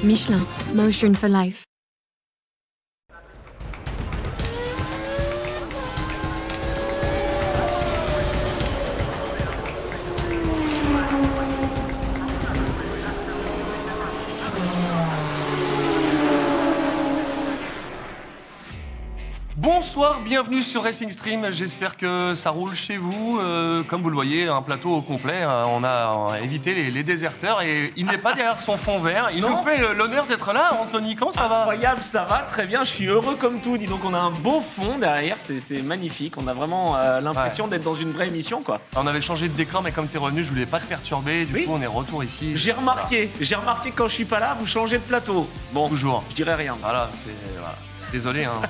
Michelin, motion for life. Bonsoir, bienvenue sur Racing Stream. J'espère que ça roule chez vous. Comme vous le voyez, un plateau au complet. On a évité les déserteurs et il n'est pas derrière son fond vert. Il nous fait l'honneur d'être là. Anthony, comment ça va ? Incroyable, ça va très bien. Je suis heureux comme tout. Dis donc, on a un beau fond derrière. C'est magnifique. On a vraiment l'impression d'être dans une vraie émission, quoi. On avait changé de décor, mais comme tu es revenu, je voulais pas te perturber. Du coup, on est retour ici. J'ai remarqué que quand je suis pas là, vous changez de plateau. Bon, Toujours. Je dirais rien. Voilà, désolé. Hein.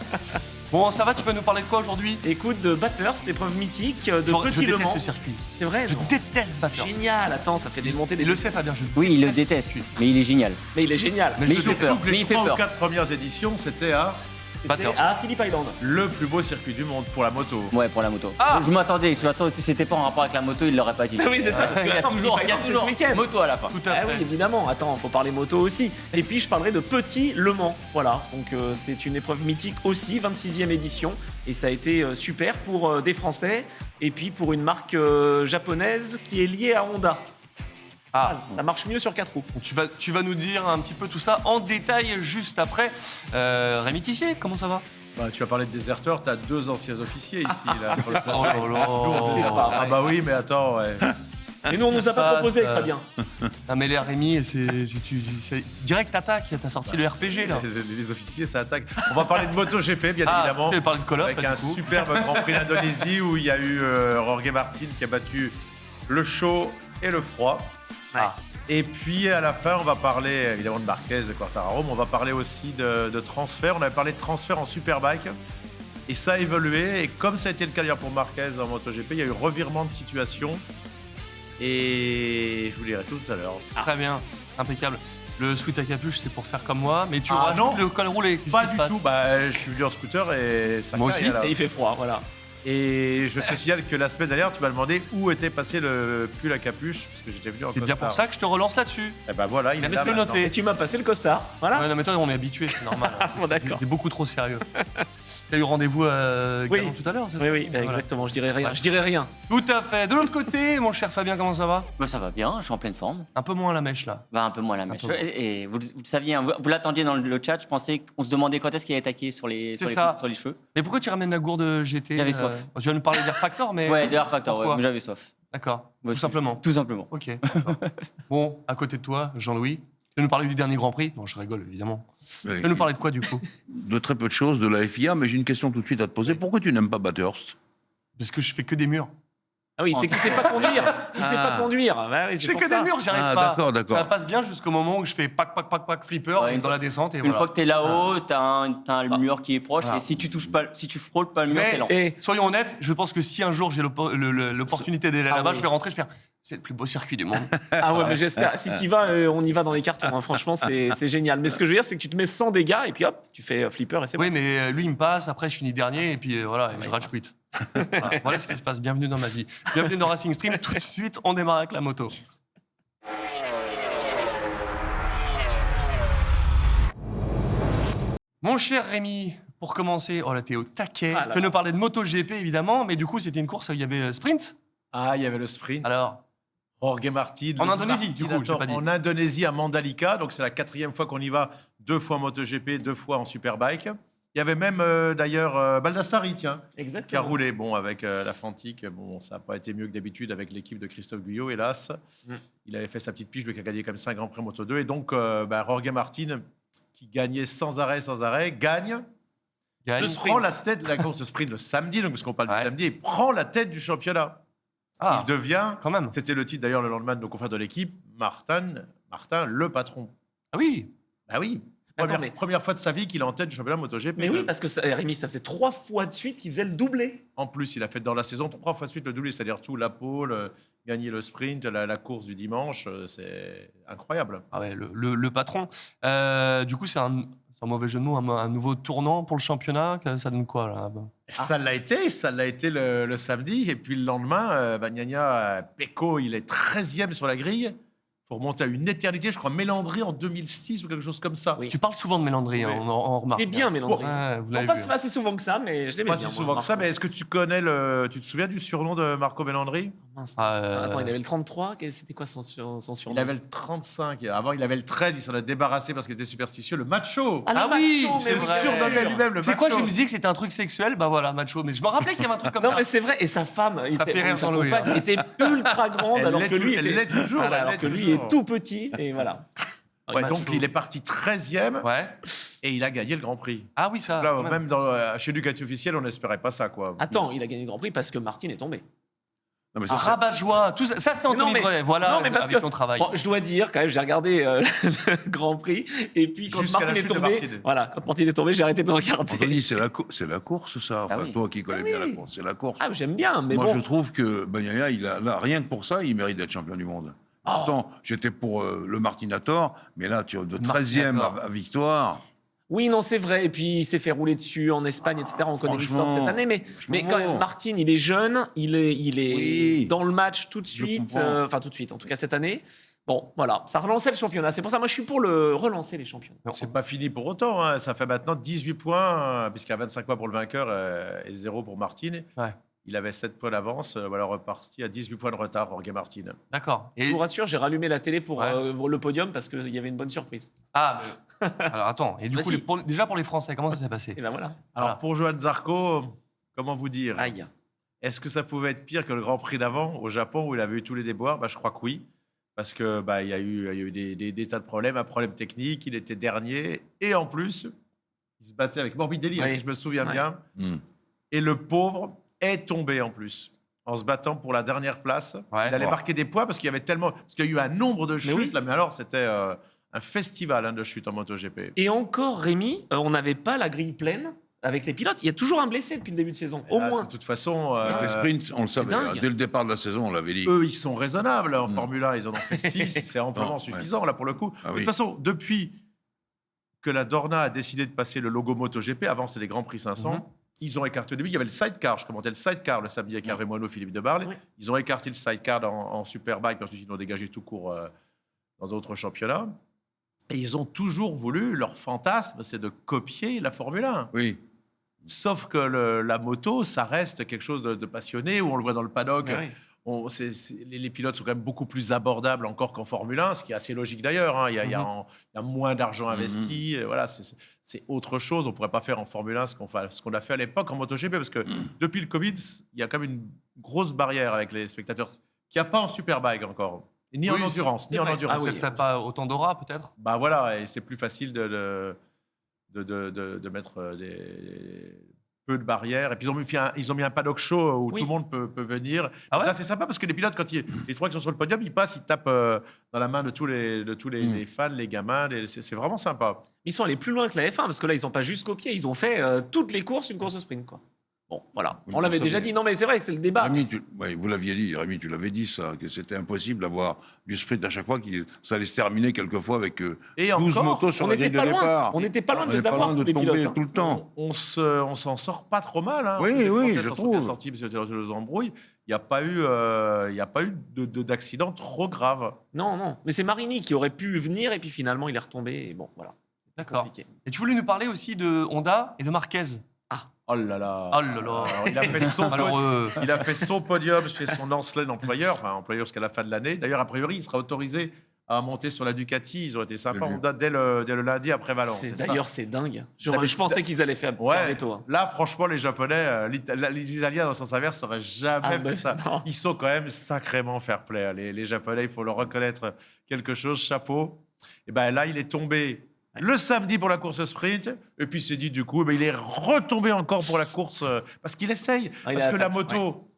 Bon, ça va, tu peux nous parler de quoi aujourd'hui ? Écoute, de Bathurst, épreuve mythique, de Je Petit Le Mans. déteste ce circuit. C'est vrai, Je non. déteste Bathurst. Génial. Attends, ça fait des montées des... Il le sait, Fabien. Oui, il le déteste, mais il est génial. Mais il est génial. Mais Mais je il fait sais peur. pas. Mais Les il fait 3 ou peur. 4 premières éditions, c'était à Bathurst. À Phillip Island. le plus beau circuit du monde pour la moto. Ouais, pour la moto. Ah. Je m'attendais. De toute façon, si c'était pas en rapport avec la moto, il l'aurait pas dit. Ah oui, c'est ça. Parce que Il y a attends, toujours, Phillip Island, c'est ce week-end. moto à la fin. Tout à Ah fait. oui, évidemment. Attends, faut parler moto aussi. Et puis, je parlerai de Petit Le Mans. Voilà. Donc, c'est une épreuve mythique aussi, 26e édition. Et ça a été super pour des Français et puis pour une marque japonaise qui est liée à Honda. Ah. Ça marche mieux sur 4 roues. Tu vas nous dire un petit peu tout ça en détail juste après. Rémi Tissier, comment ça va ? Bah, tu vas parler de déserteurs, tu as 2 anciens officiers ici. Là, pour le Oh là là. C'est pas vrai. Ah bah oui, mais attends, ouais. Et nous, on nous a pas proposé, très bien. Non mais les Rémi, c'est direct t'attaques, t'as sorti le RPG là. Les officiers, ça attaque. On va parler de MotoGP, bien évidemment. Tu parles de Call of, Avec là, un du coup. superbe Grand Prix d'Indonésie où il y a eu Jorge Martin qui a battu le chaud et le froid. Ah. Et puis à la fin, on va parler évidemment de Marquez, de Quartararo, mais on va parler aussi de transfert. On avait parlé de transfert en Superbike et ça a évolué. Et comme ça a été le cas d'ailleurs pour Marquez en MotoGP, il y a eu revirement de situation. Et je vous dirai tout à l'heure. Très bien, impeccable. Le sweat à capuche, c'est pour faire comme moi, mais tu Ah, rajoutes non. le col roulé. Qu'est-ce Pas qui se du passe tout. Bah, je suis venu en scooter et ça Moi caille, aussi. là. Et il fait froid, voilà. Et je te signale que la semaine dernière, tu m'as demandé où était passé le pull à capuche, parce que j'étais venu en C'est bien costard. pour ça que je te relance là-dessus. Et ben voilà, il est Merci là de le maintenant. noter. Et tu m'as passé le costard, voilà. Ouais, non mais toi, on est habitué, c'est normal. Bon, d'accord. T'es beaucoup trop sérieux. T'as eu rendez-vous à Oui. Galon tout à l'heure, c'est ça ? Oui, oui, Voilà. exactement, je dirais rien. Ouais. Je dirais rien. Tout à fait. De l'autre côté, mon cher Fabien, comment ça va ? Bah, ça va bien, je suis en pleine forme. Un peu moins la mèche là. Bah, un peu moins la mèche. peu moins. Et vous le saviez, hein, vous l'attendiez dans le chat, je pensais qu'on se demandait quand est-ce qu'il allait attaquer sur les cheveux. Mais pourquoi tu ramènes la gourde GT J'avais soif. Tu vas nous parler d'Air Factor, mais. Ouais, d'ailleurs, Factor, Pourquoi ouais, mais j'avais soif. D'accord. Ouais, Tout simplement. Tout simplement. Ok. d'accord. Bon, à côté de toi, Jean-Louis, tu vas nous parler du dernier Grand Prix ? Non, je rigole évidemment. Tu vas nous parler de quoi du coup ? De très peu de choses de la FIA, mais j'ai une question tout de suite à te poser. Pourquoi tu n'aimes pas Bathurst ? Parce que je fais que des murs. Ah oui, c'est qu'il sait pas conduire. Il sait pas conduire. Bah oui, Je c'est fais pour que ça. des murs, j'arrive Ah, pas. d'accord. Ça passe bien jusqu'au moment où je fais pack flipper Ouais, une dans fois- la descente et Une voilà. fois que t'es là-haut, t'as un mur qui est proche, Voilà. et si tu frôles pas le mur, Mais- t'es lent. Et Soyons honnêtes, je pense que si un jour j'ai l'opportunité d'aller Ah là-bas, oui. je vais rentrer, je vais faire c'est le plus beau circuit du monde. ah ouais, mais j'espère. Si tu vas, on y va dans les cartons. Hein. Franchement, c'est génial. Mais ce que je veux dire, c'est que tu te mets sans dégâts et puis hop, tu fais flipper et c'est Oui, bon. mais lui il me passe, après je finis dernier et puis voilà, je rage quit. Voilà ce qui se passe. Bienvenue dans ma vie. Bienvenue dans Racing Stream. Tout de suite, on démarre avec la moto. Mon cher Rémi, pour commencer, oh là t'es au taquet. Ah là Tu là. nous parlais de MotoGP évidemment, mais du coup c'était une course où il y avait sprint. Ah, il y avait le sprint. Alors, Jorge Martin. En le Indonésie, du coup, Martinator j'ai pas dit. En Indonésie, à Mandalika. Donc, c'est la 4e fois qu'on y va. 2 fois en MotoGP, 2 fois en Superbike. Il y avait même, d'ailleurs, Baldassari, tiens, qui a Exactement. roulé. Bon, avec la Fantique, bon, ça n'a pas été mieux que d'habitude avec l'équipe de Christophe Guyot, hélas. Il avait fait sa petite piche, lui qui a gagné comme ça un Grand Prix Moto 2. Et donc, Jorge Martin, qui gagnait sans arrêt, gagne. gagne. Le sprint. Prend la tête de la course de sprint le samedi, donc parce qu'on parle Ouais. du samedi, et prend la tête du championnat. Ah, Il devient, quand même. c'était le titre d'ailleurs le lendemain de nos confrères de l'équipe, Martin le patron. Ah oui. Bah oui, Attends, mais- première fois de sa vie qu'il est en tête du championnat MotoGP. Mais oui, parce que Rémi, ça faisait 3 fois de suite qu'il faisait le doublé. En plus, il a fait dans la saison 3 fois de suite le doublé, c'est-à-dire tout, la pole, gagner le sprint, la course du dimanche, c'est incroyable. Ah ouais, le patron. Du coup, c'est un mauvais jeu de mots, un nouveau tournant pour le championnat. Ça donne quoi là ? Ça l'a été le samedi, et puis le lendemain, Bagnaia, Pecco, il est 13e sur la grille, faut remonter à une éternité, je crois, Mélandry en 2006 ou quelque chose comme ça. Oui. Tu parles souvent de Mélandry, Oui. on remarque. Il est bien, Mélandry. Ouais, vous l'avez pas vu. assez souvent que ça, mais je l'aimais Pas bien. si moi, souvent que ça, Marco. mais est-ce que tu tu te souviens du surnom de Marco Mélandry? Mince. Ah, Attends, il avait le 33, c'était quoi son surnom? Il avait le 35, avant il avait le 13, il s'en a débarrassé parce qu'il était superstitieux, le macho. Ah, le Ah oui, macho, c'est mais vrai. bien Surnommé sûr. lui-même le macho. C'est quoi, je me disais que c'était un truc sexuel, bah voilà, macho. Mais je me rappelais qu'il y avait un truc comme Non, ça. mais c'est vrai, et sa femme, fait rire sa Jean-Louis, compagne, hein. était ultra grande, Elle alors l'est que lui elle était. l'est toujours, Voilà, elle alors l'est que lui toujours. est tout petit, et voilà. Ouais, macho. donc il est parti 13e Ouais. et il a gagné le Grand Prix. Ah oui, ça. Là, quand même. même chez Ducati officiel, on n'espérait pas ça, quoi. Attends, il a gagné le Grand Prix parce que Martin est tombé. Non, mais Un rabat-joie, tout ça, c'est Anthony Brevet. Voilà, non, mais parce avec que ton travail. bon, je dois dire quand même, j'ai regardé le Grand Prix et puis quand Jusqu'à Martin la est chute de tombé, Martin. voilà, quand Martin est tombé, j'ai arrêté de regarder. Anthony, c'est la course, ça. Enfin, Ah oui. toi qui connais bien oui. la course, c'est la course. Ah, j'aime bien, mais Moi, bon. je trouve que Bagnaia, là, rien que pour ça, il mérite d'être champion du monde. Oh. Pourtant, j'étais pour le Martinator, mais là, de 13e Martinator. à victoire. Oui, non, c'est vrai. Et puis il s'est fait rouler dessus en Espagne, etc. On connaît l'histoire de cette franchement, année, mais quand même, franchement. Martin, il est jeune, il est Oui. dans le match tout de suite, comprends. enfin tout de suite, en tout cas cette année. Bon, voilà, ça relançait le championnat. C'est pour ça, moi, je suis pour le relancer les championnats. C'est pas fini pour autant, hein. Ça fait maintenant 18 points, puisqu'il y a 25 points pour le vainqueur et 0 pour Martin. Ouais. Il avait 7 points d'avance, voilà, reparti à 18 points de retard, Jorge Martin. D'accord. Je vous rassure, j'ai rallumé la télé pour Ouais. le podium parce qu'il y avait une bonne surprise. Ah, mais... alors attends. Et du coup, Vas-y. déjà pour les Français, comment ça s'est passé? Et ben voilà. Alors Voilà. pour Johan Zarco, comment vous dire Aïe. Est-ce que ça pouvait être pire que le Grand Prix d'avant au Japon où il avait eu tous les déboires? Je crois que oui. Parce que il y a eu des tas de problèmes, un problème technique, il était dernier. Et en plus, il se battait avec Morbidelli, Oui. si je me souviens Ouais. bien. Hmm. Et le pauvre est tombé en plus, en se battant pour la dernière place. Ouais. Il allait Oh. marquer des points parce qu'il y avait tellement... Parce qu'il y a eu un nombre de chutes, oui. là, mais alors c'était un festival de chutes en MotoGP. Et encore, Rémi, on n'avait pas la grille pleine avec les pilotes. Il y a toujours un blessé depuis le début de saison, Et au là, moins. De toute façon, Avec les sprints, on le savait. dingue. Dès le départ de la saison, on l'avait dit. eux, ils sont raisonnables en Formule 1. Ils en ont fait 6. C'est amplement Non, suffisant, là, pour le coup. Ah De oui. toute façon, depuis que la Dorna a décidé de passer le logo MotoGP, avant c'était les Grands Prix 500, Mhm. ils ont écarté au début. Il y avait le sidecar. Je commentais le sidecar le samedi avec Hervé Moineau, Philippe Debarle. Oui. Ils ont écarté le sidecar en Superbike, puis ensuite ils l'ont dégagé tout court dans d'autres championnats. Et ils ont toujours voulu, leur fantasme, c'est de copier la Formule 1. Oui. Sauf que la moto, ça reste quelque chose de passionné, où on le voit dans le paddock. Ouais, ouais. Les pilotes sont quand même beaucoup plus abordables encore qu'en Formule 1, ce qui est assez logique d'ailleurs. Hein. Il y a moins d'argent investi. Voilà, c'est autre chose. On ne pourrait pas faire en Formule 1 ce qu'on a fait à l'époque en MotoGP, parce que depuis le Covid, il y a quand même une grosse barrière avec les spectateurs qu'il n'y a pas en Superbike encore. Ni Oui, en endurance, ni en vrai. endurance. Ah oui. C'est peut-être pas autant d'aura, peut-être? Bah voilà, et c'est plus facile de mettre peu de barrières. Et puis ils ont mis un paddock show où Oui. tout le monde peut venir. Ah ouais Ça, c'est sympa parce que les pilotes, quand les trois qui sont sur le podium, ils passent, ils tapent dans la main de tous les fans, les gamins. C'est vraiment sympa. Ils sont allés plus loin que la F1 parce que là, ils n'ont pas juste copié, ils ont fait toutes les courses une course au sprint, quoi. Bon, voilà. Oui, On l'avait ça, déjà mais- dit. Non, mais c'est vrai que c'est le débat. Rémi, vous l'aviez dit, Rémi, tu l'avais dit ça, que c'était impossible d'avoir du sprint à chaque fois, ça allait se terminer quelquefois avec Et 12 encore, motos sur On la n'était grille de pas loin. départ. On n'était pas loin On de n'est les pas avoir loin tous de les tomber pilotes. hein. tout le temps. on s'en sort pas trop mal. Hein. Oui, Les oui, Français je s'en sont trouve. bien sortis parce que c'était dans les embrouilles. Il n'y a pas eu d'accident trop grave. Non, non. Mais c'est Marini qui aurait pu venir et puis finalement, il est retombé. Et bon, voilà. D'accord. Compliqué. Et tu voulais nous parler aussi de Honda et de Marquez. Oh là là. Oh là là. Alors, il a fait son Malheureux. Il a fait son podium chez son ancien employeur jusqu'à la fin de l'année. D'ailleurs, a priori, il sera autorisé à monter sur la Ducati. Ils ont été sympas. J'ai On date dès le lundi après Valence. c'est ça. D'ailleurs, c'est dingue. mais- Je pensais qu'ils allaient faire Ouais, veto. Hein. là, franchement, les Japonais, les Italiens, dans le sens inverse, n'auraient jamais Ah, fait bah, ça. non. Ils sont quand même sacrément fair-play. Les Japonais, il faut leur reconnaître quelque chose. Chapeau. Et ben là, il est tombé le samedi pour la course sprint. Et puis, il s'est dit, du coup, il est retombé encore pour la course parce qu'il essaye. Ah, il parce a que la attaqué, moto,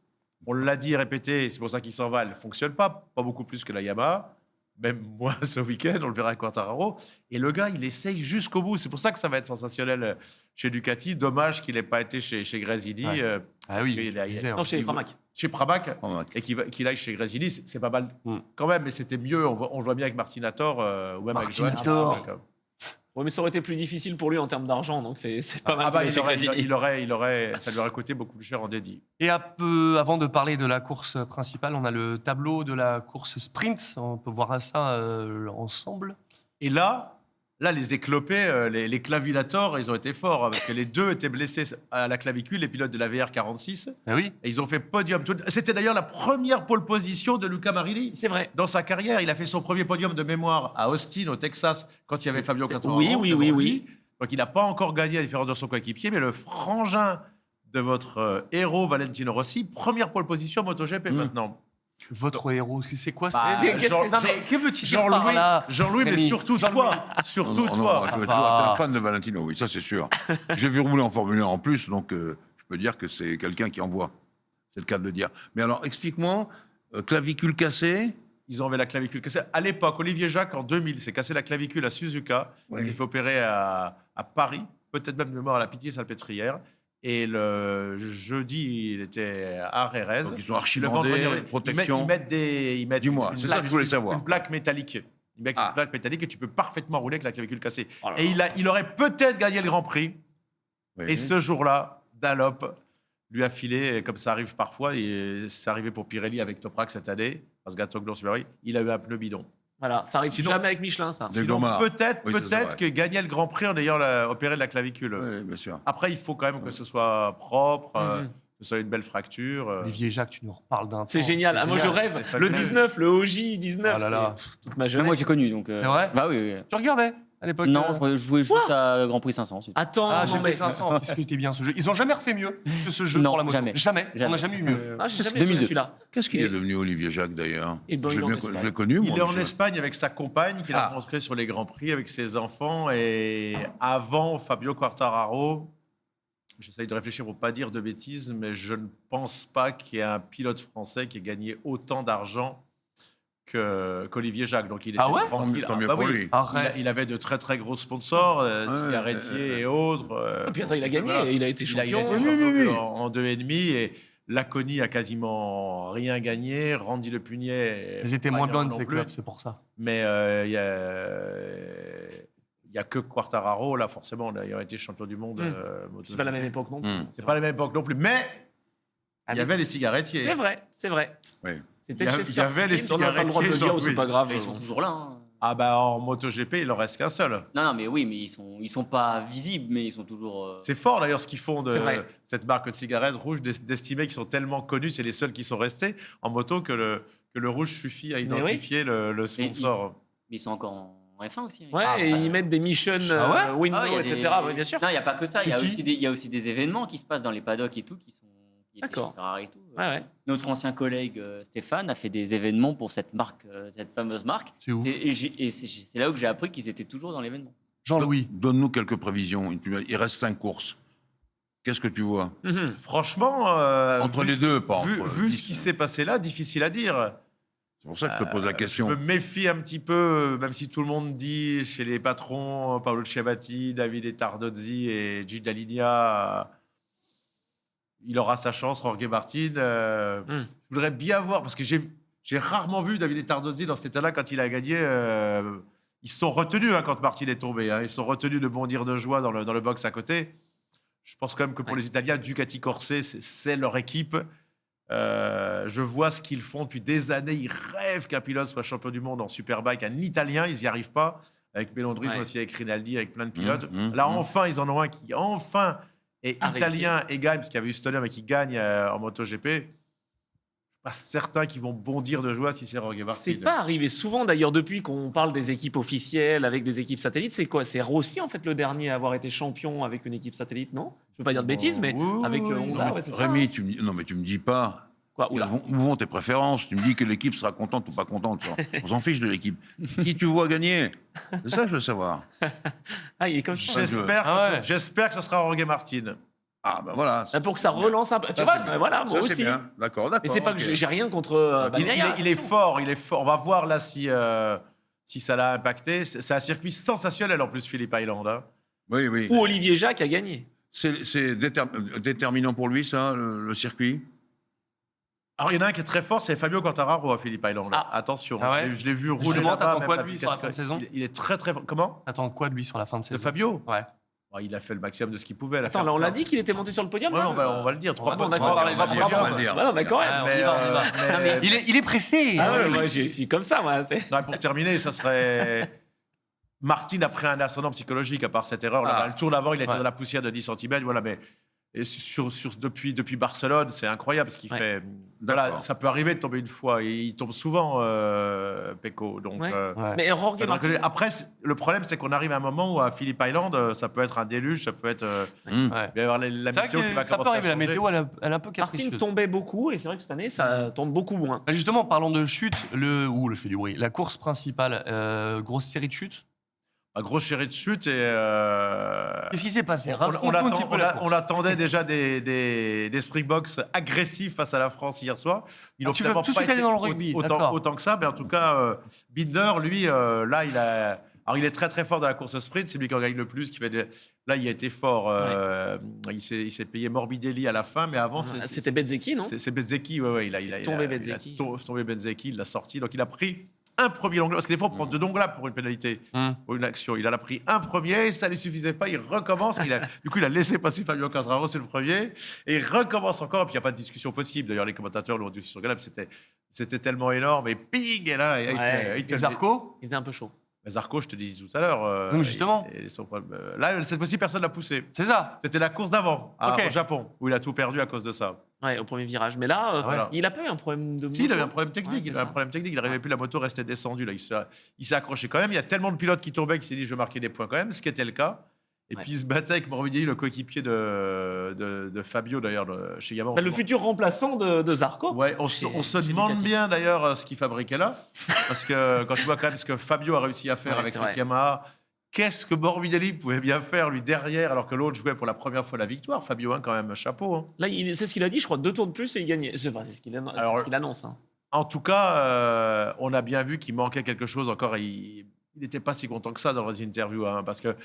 on l'a dit et répété, c'est pour ça qu'il s'en va, elle ne fonctionne pas beaucoup plus que la Yamaha. Même moi, ce week-end, on le verra avec Quartararo. Et le gars, il essaye jusqu'au bout. C'est pour ça que ça va être sensationnel chez Ducati. Dommage qu'il n'ait pas été chez Gresini. Ouais. Ah parce oui, qu'il a- il disait, Non, chez il- Pramac. Chez Pramac. Oh, Et qu'il aille chez Gresini, c'est pas mal Mm. quand même. Mais c'était mieux. On le voit bien avec Martinator ou même avec Johan. Martinator. Ouais, mais ça aurait été plus difficile pour lui en termes d'argent, donc c'est pas mal. Ah bah, pour ça Grasini. lui aurait coûté beaucoup plus cher en dédié. Et avant de parler de la course principale, on a le tableau de la course sprint. On peut voir ça ensemble. Et là, les éclopés, les clavilators, ils ont été forts, parce que les deux étaient blessés à la clavicule, les pilotes de la VR46, Eh oui. et ils ont fait podium. C'était d'ailleurs la première pole position de Luca Marini. C'est vrai. Dans sa carrière, il a fait son premier podium de mémoire à Austin, au Texas, quand il y avait Fabio Quartararo. Oui. Donc il n'a pas encore gagné à différence de son coéquipier, mais le frangin de votre héros, Valentino Rossi, première pole position MotoGP maintenant. Votre héros, c'est quoi Bah, que veux-tu dire par là Jean-Louis, mais Rémi surtout toi. Surtout Non, toi. tu es va. un fan de Valentino, oui, ça c'est sûr. J'ai vu rouler en Formule 1 en plus, donc je peux dire que c'est quelqu'un qui envoie. C'est le cas de le dire. Mais alors, explique-moi, clavicule cassée. Ils ont la clavicule cassée. À l'époque, Olivier Jacques, en 2000, s'est cassé la clavicule à Suzuka. Oui. Il s'est fait opérer à Paris, peut-être même de mémoire à la Pitié-Salpêtrière. Et le jeudi, il était à Jerez. Donc ils sont Le archibandés, vendredi, protection. ils mettent Dis-moi, une c'est ça que je voulais savoir. Une plaque métallique. Ils mettent Ah. une plaque métallique et tu peux parfaitement rouler avec la clavicule cassée. Oh là Et là. il aurait peut-être gagné le Grand Prix. Oui. Et ce jour-là, Dunlop lui a filé, comme ça arrive parfois, et c'est arrivé pour Pirelli avec Toprak cette année, Asgatoglu Subaru, il a eu un pneu bidon. Voilà, ça arrive Sinon- jamais avec Michelin, ça. Des Sinon, gommards. peut-être Oui, ça, c'est vrai. que gagner le Grand Prix en ayant opéré de la clavicule. Oui, bien sûr. Après, il faut quand même que ce soit propre, Mhm. que ce soit une belle fracture. Olivier Jacques, tu nous reparles d'un C'est temps, génial. c'est Ah, moi, je génial. rêve. c'était Le fabuleux. 19, le OJ 19. Ah là là. c'est toute ma Mais jeunesse. moi, j'ai connu, donc. C'est vrai Bah oui. Tu regardais à l'époque Non, je jouais juste à Grand Prix 500. c'est tout. Attends, Ah, non, j'ai mais. fait 500. Qu'est-ce qu'il était bien ce jeu. Ils ont jamais refait mieux que ce jeu Non, pour la moto. jamais. On n'a jamais eu mieux. Ah, j'ai jamais 2002. vu celui-là. Qu'est-ce qu'il Et- est devenu, Olivier Jacques, d'ailleurs? Et ben, Je il est en l'ai Espagne. je l'ai connu, moi. Il est en Michel. Espagne avec sa compagne qu'il a Ah. rencontrée sur les Grands Prix avec ses enfants. Et avant Fabio Quartararo, j'essaye de réfléchir pour ne pas dire de bêtises, mais je ne pense pas qu'il y ait un pilote français qui ait gagné autant d'argent qu'Olivier Jacques. Donc il était Ah ouais tranquille. Tant mieux bah pour oui. lui. Arrête. Il avait de très très gros sponsors, cigarettiers et autres. Et puis attends, il a gagné, Voilà. il a été Il a champion. été Oui, oui, oui. en 2,5 et Laconi a quasiment rien gagné. Randy Le Punier. Ils étaient pas moins énormément bonnes, ces non plus. clubs, c'est pour ça. Mais il y a que Quartararo, là, forcément, il a été champion du monde. C'est pas la même époque non plus. Hmm. C'est pas la même époque non plus. Mais Ah, il y avait les cigarettiers. C'est vrai, c'est vrai. Oui. C'était Il y a- chez il y avait les Starfield, on n'a pas le droit de le dire, cigarettiers, c'est pas grave. Mais ils sont toujours là. hein. Ah bah en MotoGP, il en reste qu'un seul. Non, mais oui, mais ils sont pas visibles, mais ils sont toujours. C'est fort d'ailleurs ce qu'ils font de C'est vrai. cette marque de cigarettes rouges, d'estimer qu'ils sont tellement connus, c'est les seuls qui sont restés en moto que le rouge suffit à oui. identifier le sponsor. Mais ils sont encore en F1 aussi. hein. Ouais, Ah, et bah. ils mettent des missions, Ah ouais window, Ah ouais, il y a etc. des- Ouais, bien sûr. Non, il n'y a pas que ça. Il y a C'est qui aussi il y a aussi des événements qui se passent dans les paddocks et tout qui étaient D'accord. chez Ferrari et tout. Ouais, ouais. Notre ancien collègue Stéphane a fait des événements pour cette marque, cette fameuse marque. C'est ouf. Et c'est là où j'ai appris qu'ils étaient toujours dans l'événement. Jean-Louis. Donne-nous quelques prévisions. Il reste 5 courses. Qu'est-ce que tu vois? Mhm. Franchement, Entre vu les ce- deux, pas vu, entre vu 10, ce qui s'est passé là, difficile à dire. C'est pour ça que je te pose la Je question. me méfie un petit peu, même si tout le monde dit chez les patrons, Paolo Ciabatti, Davide Tardozzi et Gilles Dalinia, il aura sa chance, Jorge Martin. Je voudrais bien voir, parce que j'ai rarement vu Davide Tardozzi dans cet état-là quand il a gagné. Ils se sont retenus hein, quand Martin est tombé. Hein. Ils se sont retenus de bondir de joie dans le box à côté. Je pense quand même que pour les Italiens, Ducati Corse, c'est leur équipe. Je vois ce qu'ils font depuis des années. Ils rêvent qu'un pilote soit champion du monde en Superbike. Un Italien, ils n'y arrivent pas. Avec Melondri, Ouais. aussi avec Rinaldi, avec plein de pilotes. Mmh, Là, mmh. enfin, ils en ont un qui, enfin, est A italien et gagne, parce qu'il y avait eu Stoner, mais qui gagne en MotoGP. Je ne suis pas certain qu'ils vont bondir de joie si c'est Jorge Martin. C'est pas arrivé souvent d'ailleurs depuis qu'on parle des équipes officielles avec des équipes satellites. C'est quoi? C'est Rossi en fait le dernier à avoir été champion avec une équipe satellite, non? Je veux pas dire de bêtises, mais oui, avec oui, Honda, Non, mais ouais, c'est ça. Rémi, non, mais tu me dis pas. Quoi? Oula. Où vont tes préférences? Tu me dis que l'équipe sera contente ou pas contente. On s'en fiche de l'équipe. Qui tu vois gagner? C'est ça que je veux savoir. Ah, il est comme ça. J'espère que ce sera Jorge Martin. Ah, ben voilà. Ah, pour que ça relance un peu. Tu Ça, vois, c'est bien. ben voilà, moi Ça, c'est aussi. bien. D'accord, d'accord. Mais c'est pas que ok. j'ai rien contre Il est fort, il est fort. On va voir là si ça l'a impacté. C'est un circuit sensationnel en plus, Phillip Island. Hein. Oui, oui. Ou Olivier Jacques a gagné. C'est déterminant pour lui, ça, le circuit? Alors, il y en a un qui est très fort, c'est Fabio Quartararo à Phillip Island. Ah. Attention, Ah ouais. je l'ai vu rouler Justement, là-bas. t'attends même quoi la de lui petite sur la fin de catégorie. saison Il est très, très fort. Comment Attends quoi de lui sur la fin de De saison Fabio Ouais. Il a fait le maximum de ce qu'il pouvait. Attends, là, on l'a dit qu'il était monté sur le podium. Ouais, là on va le dire. Trois Ah bon, points. d'accord, on va parler de trois Fabio, podiums. on va le dire. Ouais, non, mais quand même. Ouais, on y va, on y va. Non, mais- Il est pressé. Ah ouais, Oui. moi, je suis comme ça, moi. Non, pour terminer, ça serait. Martin a pris un ascendant psychologique à part cette erreur. Là, Ah. le tour d'avant, il était Ouais. dans la poussière de 10 cm. Voilà, mais et depuis Barcelone, c'est incroyable ce qu'il Ouais. fait. Voilà, D'accord. ça peut arriver de tomber une fois. Et il tombe souvent, Pecco. Donc, Ouais. Ouais. Mais Jorge ça doit Martin, reconnaître. Après, le problème, c'est qu'on arrive à un moment où à Phillip Island, ça peut être un déluge, ça peut être. Ouais. Il va y avoir la C'est vrai météo qui va que ça peut commencer à arriver, la changer. météo, elle est un peu Martin capricieuse. tombait beaucoup, et c'est vrai que cette année, ça tombe beaucoup moins. Bah, justement, parlons de chute, je fais du bruit. La course principale, grosse série de chutes. Un gros chéri de chute et. Qu'est-ce qui s'est passé On, Raconte-nous un petit peu la course. on attendait déjà des Springboks agressifs face à la France hier soir. Ils Ah, n'ont tu veux finalement tout de pas suite aller été dans le rugby, d'accord. autant que ça, mais en tout cas, Binder, lui, là, il est très très fort dans la course sprint. C'est lui qui en gagne le plus. Là, il a été fort. Il s'est payé Morbidelli à la fin, mais avant, C'était Bezzecchi, non c'est Bezzecchi. Ouais, il a tombé Bezzecchi. tombé Bezzecchi, il l'a sorti. Donc il a pris un premier long lap, parce que des fois on prend deux long laps pour une pénalité, pour une action. Il en a pris un premier, ça ne lui suffisait pas, il recommence. Du coup, il a laissé passer Fabio Quartararo, c'est le premier, et il recommence encore. Et puis il n'y a pas de discussion possible. D'ailleurs, les commentateurs l'ont dit sur Galab, c'était tellement énorme. Et ping, et là, Ouais. Et Zarco Il était un peu chaud. Mais Zarco, je te disais tout à l'heure. Oui, justement. Là, cette fois-ci, personne ne l'a poussé. C'est ça. C'était la course d'avant, Ok. au Japon, où il a tout perdu à cause de ça. Ouais, au premier virage. Mais là, Voilà. il a pas eu un problème de Si, il moto. avait un problème technique. Ouais, c'est Il avait un ça. problème technique. Il n'arrivait plus, la moto restait descendue. Là. Il s'est accroché quand même. Il y a tellement de pilotes qui tombaient qu'il s'est dit je vais marquer des points quand même, ce qui était le cas. Et Ouais. puis il se battait avec Morbidelli, le coéquipier de Fabio d'ailleurs chez Yamaha. Bah, le futur remplaçant de Zarco. Ouais, on se chez demande Ducati. bien d'ailleurs ce qu'il fabriquait là. Parce que quand tu vois quand même ce que Fabio a réussi à faire Ouais, avec c'est cette vrai. Yamaha, qu'est-ce que Morbidelli pouvait bien faire lui derrière alors que l'autre jouait pour la première fois la victoire. Fabio, hein, quand même, chapeau. Hein. Là, c'est ce qu'il a dit, je crois, 2 tours de plus et il gagnait. Enfin, c'est ce qu'il annonce. Hein. En tout cas, on a bien vu qu'il manquait quelque chose encore. Il n'était pas si content que ça dans les interviews, hein, parce que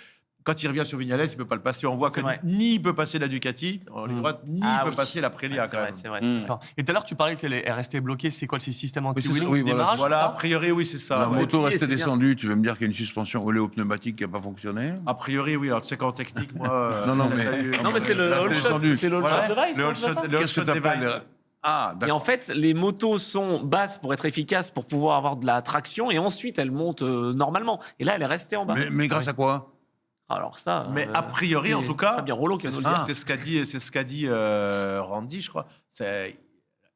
quand il revient sur Vignales, il ne peut pas le passer. On voit C'est que vrai. ni il peut passer la Ducati, en ligne droite, ni il peut oui. passer la Aprilia Ouais, quand même. c'est vrai. Alors, et tout à l'heure, tu parlais qu'elle est restée bloquée. C'est quoi le système Oui, c'est anti-wheel ça. Oui, voilà, démarrage, Voilà, c'est a ça priori, oui, c'est ça. La Ouais. moto c'est restait bien. descendue, tu veux me dire qu'il y a une suspension oléopneumatique qui n'a pas fonctionné A priori, oui. Alors, tu sais qu'en technique, moi. Non, non, t'as mais- eu- Non, mais c'est le Là, all c'est shot. descendu. C'est le all Voilà. shot device. Le non, all c'est pas shot- ça le all Qu'est-ce que shot tu appelles device. Ah, Et d'accord. en fait, les motos sont basses pour être efficaces, pour pouvoir avoir de la traction, et ensuite elles montent normalement. Et là, elle est restée en bas. Mais grâce à quoi Alors ça. Mais a priori, c'est en tout cas, Fabien Rollo qui c'est va nous le dire. c'est ce qu'a dit Randy, je crois.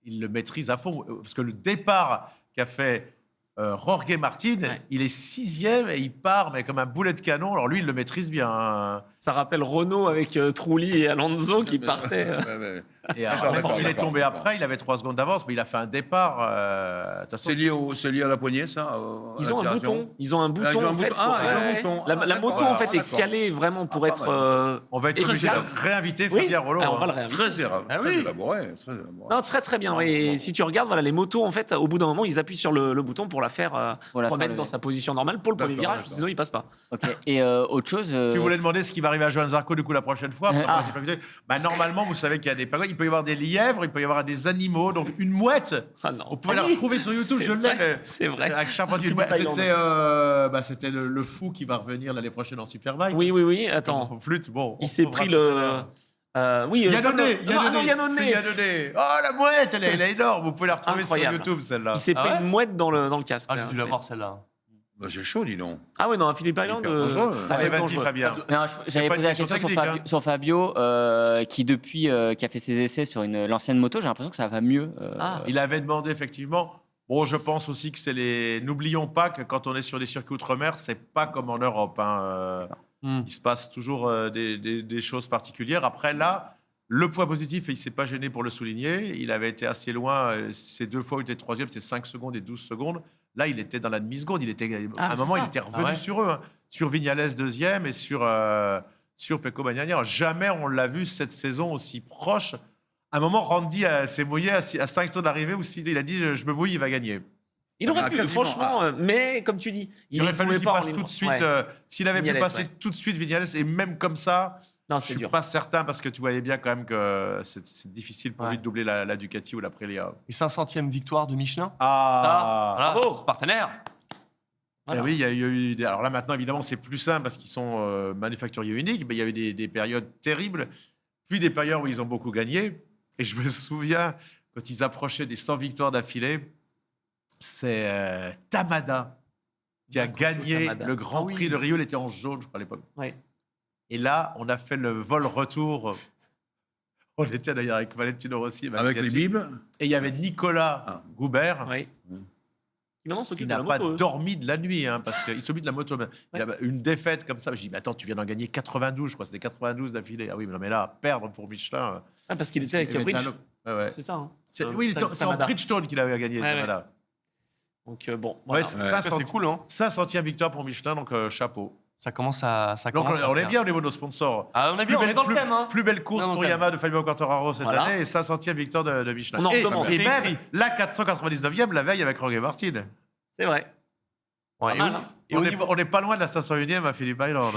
Il le maîtrise à fond. Parce que le départ qu'a fait Jorge Martin, Ouais. il est 6e et il part mais comme un boulet de canon. Alors lui, il le maîtrise bien. Hein. Ça rappelle Renault avec Trulli et Alonso qui partaient. Ouais, ouais. Et D'accord, même s'il est d'accord, tombé d'accord. après, il avait 3 secondes d'avance, mais il a fait un départ. De toute façon, C'est lié à la poignée, ça à Ils ont un l'accélération bouton. Ils ont un bouton ils ont un en fait. bouton. Ah, pour- ils ont un ouais. bouton. La, Ah, la d'accord. moto en fait est D'accord. calée vraiment pour Ah, être. pas mal. on va être obligé efficace. de réinviter Oui. Fabien Rollo. Ah, on hein. va le réinviter. Très oui. élaboré. Très élaboré. Non, très très bien. Ah, oui. Et bon. si tu regardes, voilà, les motos, en fait, au bout d'un moment, ils appuient sur le bouton pour la faire Pour la faire remettre lever. dans sa position normale pour le premier D'accord, virage, d'accord. sinon il passe pas. Ok. Et autre chose. Tu voulais demander ce qui va arriver à Johan Zarco du coup la prochaine fois. Ah. Bah, normalement, vous savez qu'il y a des pagouilles, il peut y avoir des lièvres, il peut y avoir des animaux, donc une mouette. Ah non. On pouvait Ah la oui. retrouver sur YouTube, C'est je l'ai. vrai, c'est vrai. Avec Charpentier. Philippe Thaïlande. C'était le fou qui va revenir l'année prochaine en Superbike. Oui. Attends. En flûte, bon. Il s'est on pris verra tout à le. l'heure. Oui, Yannone, Yannone. c'est Yannone. Oh, la mouette, elle est énorme. Vous pouvez la retrouver Incroyable. sur YouTube, celle-là. Il s'est Ah pris ouais une mouette dans le casque. Ah, j'ai là. dû la voir celle-là. Bah, c'est chaud, dis donc. Ah ouais, non, Philippe Island, Hyper dangereux. ça va Allez, être vas-y, dangereux. Fabien. Non, j'avais pas posé la une question question technique, sur Fabio, qui depuis qui a fait ses essais sur l'ancienne moto, j'ai l'impression que ça va mieux. Ah. Il avait demandé effectivement. Bon, je pense aussi que c'est les. N'oublions pas que quand on est sur les circuits outre-mer, c'est pas comme en Europe. Hein. Il se passe toujours des choses particulières. Après, là, le point positif, et il s'est pas gêné pour le souligner, il avait été assez loin. Ces 2 fois où il était 3e, c'était 5 secondes et 12 secondes. Là, il était dans la demi-seconde. À un c'est moment, ça. il était revenu Ah ouais. sur eux. Hein. Sur Vignales 2e et sur Pecco Bagnaia. Jamais on l'a vu cette saison aussi proche. À un moment, Randy s'est mouillé à 5 tours d'arrivée où il a dit je me mouille, il va gagner. Il aurait Ah, pu, quasiment. franchement, mais comme tu dis, Il aurait fallu pouvait qu'il pas passe en tout libre. de suite. Ouais. S'il avait pu Vignales, passer ouais. tout de suite Vignales, et même comme ça, Non, Je c'est suis dur. pas certain parce que tu voyais bien quand même que c'est difficile pour lui de doubler la Ducati ou la Aprilia. Et 500e victoire de Michelin. Ah, Ça, voilà, bravo. partenaire. Voilà. Eh oui, il y a eu alors là maintenant évidemment c'est plus simple parce qu'ils sont manufacturiers uniques, mais il y avait des périodes terribles, puis des périodes où ils ont beaucoup gagné. Et je me souviens quand ils approchaient des 100 victoires d'affilée, c'est Tamada qui a Makoto gagné Tamada. le Grand Ah oui. Prix de Rio. Il était en jaune, je crois à l'époque. Ouais. Et là, on a fait le vol retour. On était d'ailleurs avec Valentino Rossi, Avec les Magnaggi. bibs. Et il y avait Nicolas Ah. Goubert. Oui. Qui maintenant Il s'occupe de n'a la pas moto. dormi de la nuit, hein, parce qu'il s'occupe de la moto. Il a une défaite comme ça. Je dis, mais attends, tu viens d'en gagner 92, je crois, c'était 92 d'affilée. Ah oui, mais non, mais là, perdre pour Michelin. Ah, parce qu'il était avec il y avait Bridge. Ouais, ouais. C'est ça. Hein. Oui, c'est en Tamada. Bridgestone qu'il avait gagné. Ouais, ouais. Tamada. Donc bon. Ouais, Voilà. Ça, c'est cool, hein. 500e victoire pour Michelin, donc chapeau. Ça commence à. Donc on est faire. bien au niveau de nos sponsors. Ah, on est bien, on est dans le thème, hein. Plus belle course Dans le pour thème. Yamaha de Fabio Quartararo cette Voilà. année et 500e victoire de Michelin. On en redemande. Et C'était même écrit. la 499e la veille avec Jorge Martin. C'est vrai. Ouais, Pas mal, hein. et On au est- niveau- on n'est pas loin de la 501e à Phillip Island.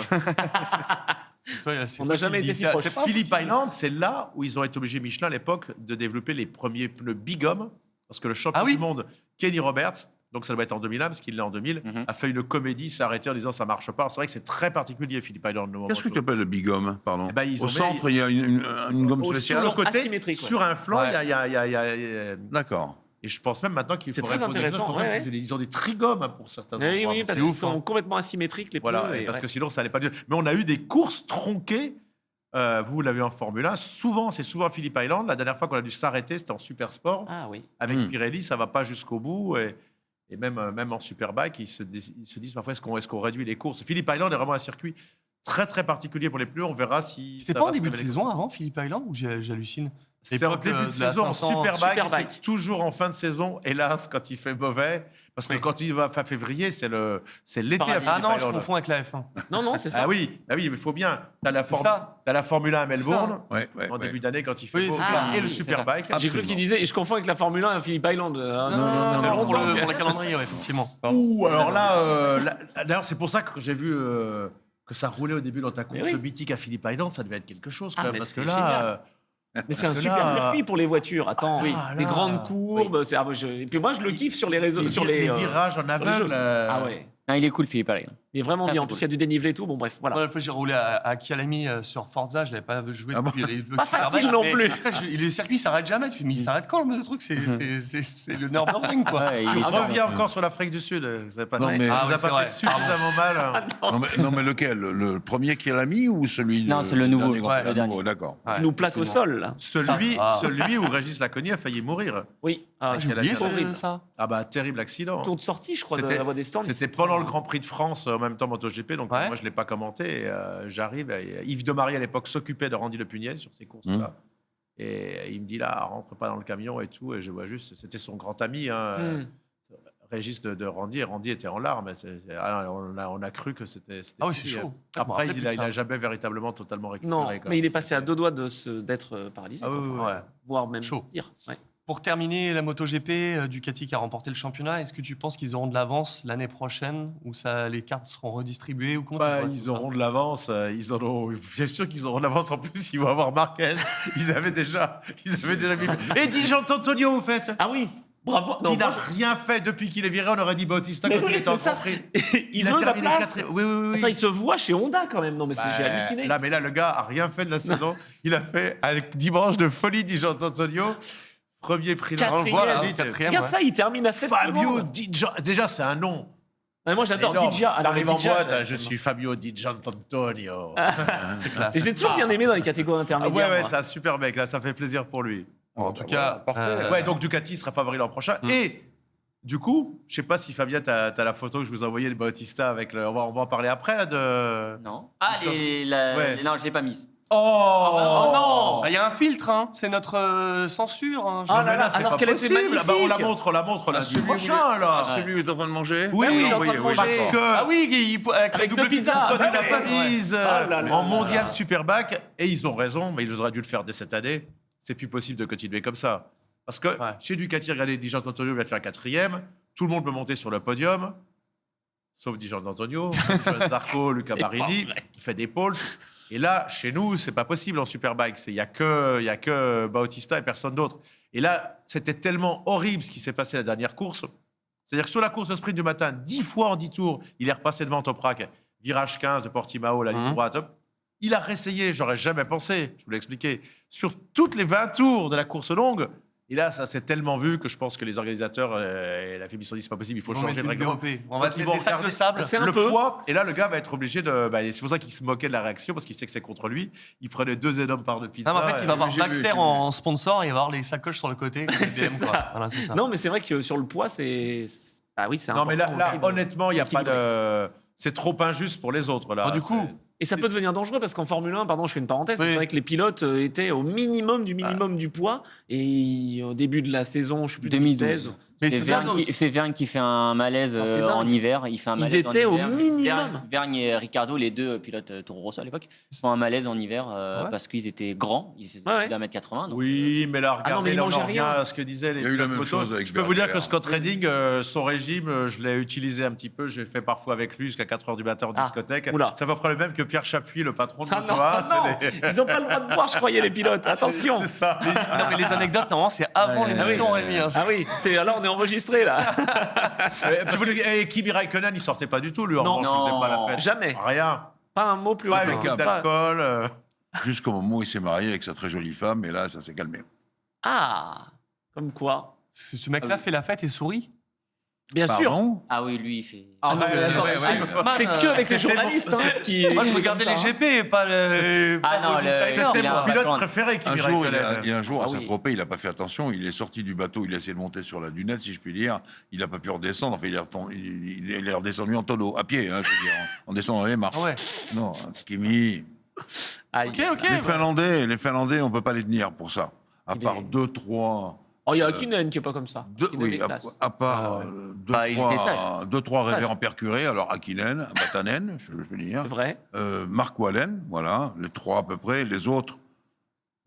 Toi, c'est On quoi n'a jamais qui dit été si ça proche. C'est pas Phillip possible. Island, c'est là où ils ont été obligés, Michelin à l'époque, de développer les premiers pneus Bigum. Parce que le champion Ah oui. du monde, Kenny Roberts, donc ça doit être en 2001, parce qu'il l'a en 2000, a fait une comédie, s'est arrêté en disant ça marche pas. Alors, c'est vrai que c'est très particulier, Phillip Island. Qu'est-ce que tu appelles le bigum, pardon Eh ben, ils Au ont centre, il y a une gomme Sur spéciale. le côté, asymétriques, ouais. sur un flanc, Ouais. il y a- D'accord. Et je pense même maintenant qu'il C'est faudrait très poser des intéressant, choses pour ouais, voir qu'ils aient- ils ont des trigomes hein, pour certains Oui, endroits. oui, parce c'est qu'ils ouf, sont hein. complètement asymétriques, les Voilà, pneus. et et parce ouais. que sinon, ça n'allait pas du Mais on a eu des courses tronquées. Vous l'avez en Formule 1. C'est souvent Phillip Island. La dernière fois qu'on a dû s'arrêter, c'était en Super Sport. Ah oui. Avec Pirelli, ça va pas jusqu'au bout. Et même en Superbike, ils se disent parfois est-ce qu'on réduit les courses. Phillip Island est vraiment un circuit très très particulier pour les pneus. On verra si. C'était ça pas va en se début de révéler. saison avant, Phillip Island, ou j'hallucine? C'est en L'époque, début de de la saison en 500, Superbike. Superbike. C'est toujours en fin de saison, hélas, quand il fait mauvais. Parce que Oui. quand il va fin février, c'est l'été à Paradis. Phillip Ah non, je Island. confonds avec la F1. Non, c'est ça. Ah oui, mais il faut bien. Tu as, C'est ça. la Formule 1 à Melbourne, Ouais, en début d'année, quand il fait Oui, beau, c'est ça. et le Oui, Superbike. J'ai cru qu'il disait, et je confonds avec la Formule 1 et Phillip Island. Non, ça fait pour longtemps. le calendrier, ouais, effectivement. Ouh, alors d'ailleurs, c'est pour ça que j'ai vu que ça roulait au début dans ta course Mais oui. mythique à Phillip Island, ça devait être quelque chose quand Ah, même. mais Parce que c'est là, génial. Mais c'est un parce que super là, circuit pour les voitures. Attends, Oui. des là, grandes courbes. Et puis moi, je le kiffe sur les réseaux, sur les les virages en sur les aveugle. jeux. Ah ouais. Non, il est cool, Philippe Island. Il est vraiment Très, bien. très En plus, cool. il y a du dénivelé et tout. Bon, bref, voilà. La dernière fois, j'ai roulé à Kyalami sur Forza, je l'avais pas joué Ah bon depuis les Pas facile non plus. Le circuit s'arrête jamais. Tu dis, mais il s'arrête quand le truc? C'est le Nürburgring, quoi. Ouais, il Tu est reviens bien. encore sur l'Afrique du Sud. Vous avez pas, Non, mais- vous Ah avez oui, c'est pas vrai. fait suffisamment mal. Non, mais lequel Le premier qui l'a mis ou celui Non, c'est le nouveau. dernier Grand Ouais, Prix le dernier. nouveau, D'accord. Ouais, Tu nous plaques au effectivement. sol, là. Celui où Régis Lacogny a failli mourir. Oui. Ah, J'ai c'est la oublié dernière. horrible. ça. Ah bah, terrible accident. Tour de sortie, je crois, de C'était- la voie des stands. C'était pendant le Grand Prix de France, en même temps MotoGP, donc Ouais. moi je ne l'ai pas commenté. Et, j'arrive, et Yves Demarie à l'époque s'occupait de Randy Le Punier sur ces courses-là. Et il me dit là, rentre pas dans le camion et tout. Et je vois juste, c'était son grand ami, Régis de Randy. Et Randy était en larmes. On a cru que c'était. Ah oui, c'est fini. chaud. Ah, je me Après, rappelais il plus de n'a ça. jamais véritablement totalement récupéré. Non, quand mais il même. est passé à deux doigts d'être paralysé. Ah oui, quoi. oui, oui. Ouais. Voire même Chaud. pire. Ouais. Pour terminer la MotoGP, Ducati qui a remporté le championnat, est-ce que tu penses qu'ils auront de l'avance l'année prochaine ou les cartes seront redistribuées ou comment tu Bah, vois ils ça auront de l'avance. Ils en ont. Bien sûr qu'ils auront de l'avance. En plus, ils vont avoir Marquez. Ils avaient déjà mis. Et dit Jean-Antonio, au fait. Ah oui, bravo. Qui Non, n'a moi, rien fait depuis qu'il est viré. On aurait dit Bautista Mais quand oui, il était en c'est ça. Grand Prix. il a veut la terminé place. quatrième. Oui. Attends, il se voit chez Honda quand même. Non, mais Bah, j'ai halluciné. Là, le gars a rien fait de la saison. Il a fait un dimanche de folie, dit Jean-Antonio. Premier prix de Quatrième. On le voit là, Vite. quatrième. Regarde ouais. ça, il termine à 7 Fabio secondes. Di Gian- Déjà, c'est un nom. Ah, moi, j'adore C'est énorme. Didja. Ah, non, T'arrives mais en Didja, boîte, j'aime je tellement. suis Fabio Di Gianantonio. C'est classe. Et je l'ai toujours bien aimé dans les catégories Ah intermédiaires. ouais, moi. c'est un super mec, là, ça fait plaisir pour lui. En tout cas, parfait. Ouais, donc Ducati sera favori l'an prochain. Et du coup, je sais pas si Fabien, t'as la photo que je vous ai envoyée de Bautista avec le. On va en parler après, là, de. Non. Ah, Ouais. non, je l'ai pas mise. Oh non. il y a un filtre, hein. C'est notre censure. Hein. Ah là Mais là, c'est alors pas qu'elle était possible. magnifique. Bah, on la montre lundi Celui où il est- prochain, là. Celui où il est en train de manger Oui, il est en train de oui, manger. Parce d'accord. que. Ah oui, avec Avec double deux pizzas. pizza. Quand Ouais, il a ouais, pas ouais. mise Ah là là en là mondial là. Superbike, et ils ont raison, mais ils auraient dû le faire dès cette année. C'est plus possible de continuer comme ça. Parce que Ouais. chez Ducati, regardez, Di Gianantonio va faire quatrième. Tout le monde peut monter sur le podium, sauf Di Gianantonio, Johan Zarco, Luca C'est pas Marini, vrai. qui fait des pôles. Et là, chez nous, c'est pas possible en Superbike. Il y a que Bautista et personne d'autre. Et là, c'était tellement horrible ce qui s'est passé la dernière course. C'est-à-dire que sur la course de sprint du matin, 10 fois en 10 tours, il est repassé devant Toprak. Virage 15 de Portimao, la ligne droite. Il a réessayé, j'aurais jamais pensé, je vous l'ai expliqué, sur toutes les 20 tours de la course longue. Et là, ça s'est tellement vu que je pense que les organisateurs et la FIB se sont dit c'est pas possible, il faut changer le règlement. On va mettre des sacs de sable. Le poids, et là, le gars va être obligé de. C'est pour ça qu'il se moquait de la réaction, parce qu'il sait que c'est contre lui. Il prenait 2 énormes par de pizza. Non, mais en fait, il va avoir Baxter en sponsor et il va avoir les sacoches sur le côté. C'est ça. Voilà, c'est ça. Non, mais c'est vrai que sur le poids, c'est. Ah oui, c'est Non, important. mais là aussi honnêtement, il n'y a pas de. C'est trop injuste pour les autres. Là. Du coup. Et ça peut devenir dangereux parce qu'en Formule 1, pardon, je fais une parenthèse, mais c'est vrai que les pilotes étaient au minimum du poids. Et au début de la saison, je ne sais plus, 2016. Mais c'est Vergne qui fait un malaise en hiver. Il fait un malaise Ils étaient au minimum. Vergne et Ricardo, les deux pilotes Toro Rosso à l'époque, font un malaise en hiver parce qu'ils étaient grands. Ils faisaient plus d'1m80. Oui, mais là, regardez, là, on en revient à ce que disaient les pilotes moto. Je peux vous dire que Scott Redding, son régime, je l'ai utilisé un petit peu. J'ai fait parfois avec lui jusqu'à 4h du matin en discothèque. C'est à peu près le même que Pierre Chapuis, le patron de Moto 1. Ils n'ont pas le droit de boire, je croyais, les pilotes. Attention. C'est ça. Non, mais les anecdotes, normalement, c'est avant l'émission, Rémi. Ah oui, là, on est enregistré, là. Et Kimi Raikkonen, il sortait pas du tout, lui. Non, il faisait pas la fête. Jamais. Rien. Pas un mot plus Pas avec d'alcool. Jusqu'au moment où il s'est marié avec sa très jolie femme, et là, ça s'est calmé. Ah, comme quoi. Ce mec-là fait la fête et sourit. Bien sûr. Ah oui, lui, il fait. C'est que avec les journalistes qui. Moi, je regardais les GP et pas les. C'était mon pilote préféré, Kimi Raikkonen. Il y a un jour, à Saint-Tropez, il n'a pas fait attention. Il est sorti du bateau, il a essayé de monter sur la dunette, si je puis dire. Il n'a pas pu redescendre. Enfin, il est redescendu en tonneau, à pied, je veux dire, en descendant les marches. Ouais. Non, Kimi. Ok. Les Finlandais, on ne peut pas les tenir pour ça. À part 2-3. Oh, il y a Hakkinen qui n'est pas comme ça. Oui, à part deux, trois révérends percurés, alors Hakkinen, Vatanen, je veux dire. C'est vrai. Mark Wallen, voilà, les 3 à peu près. Les autres,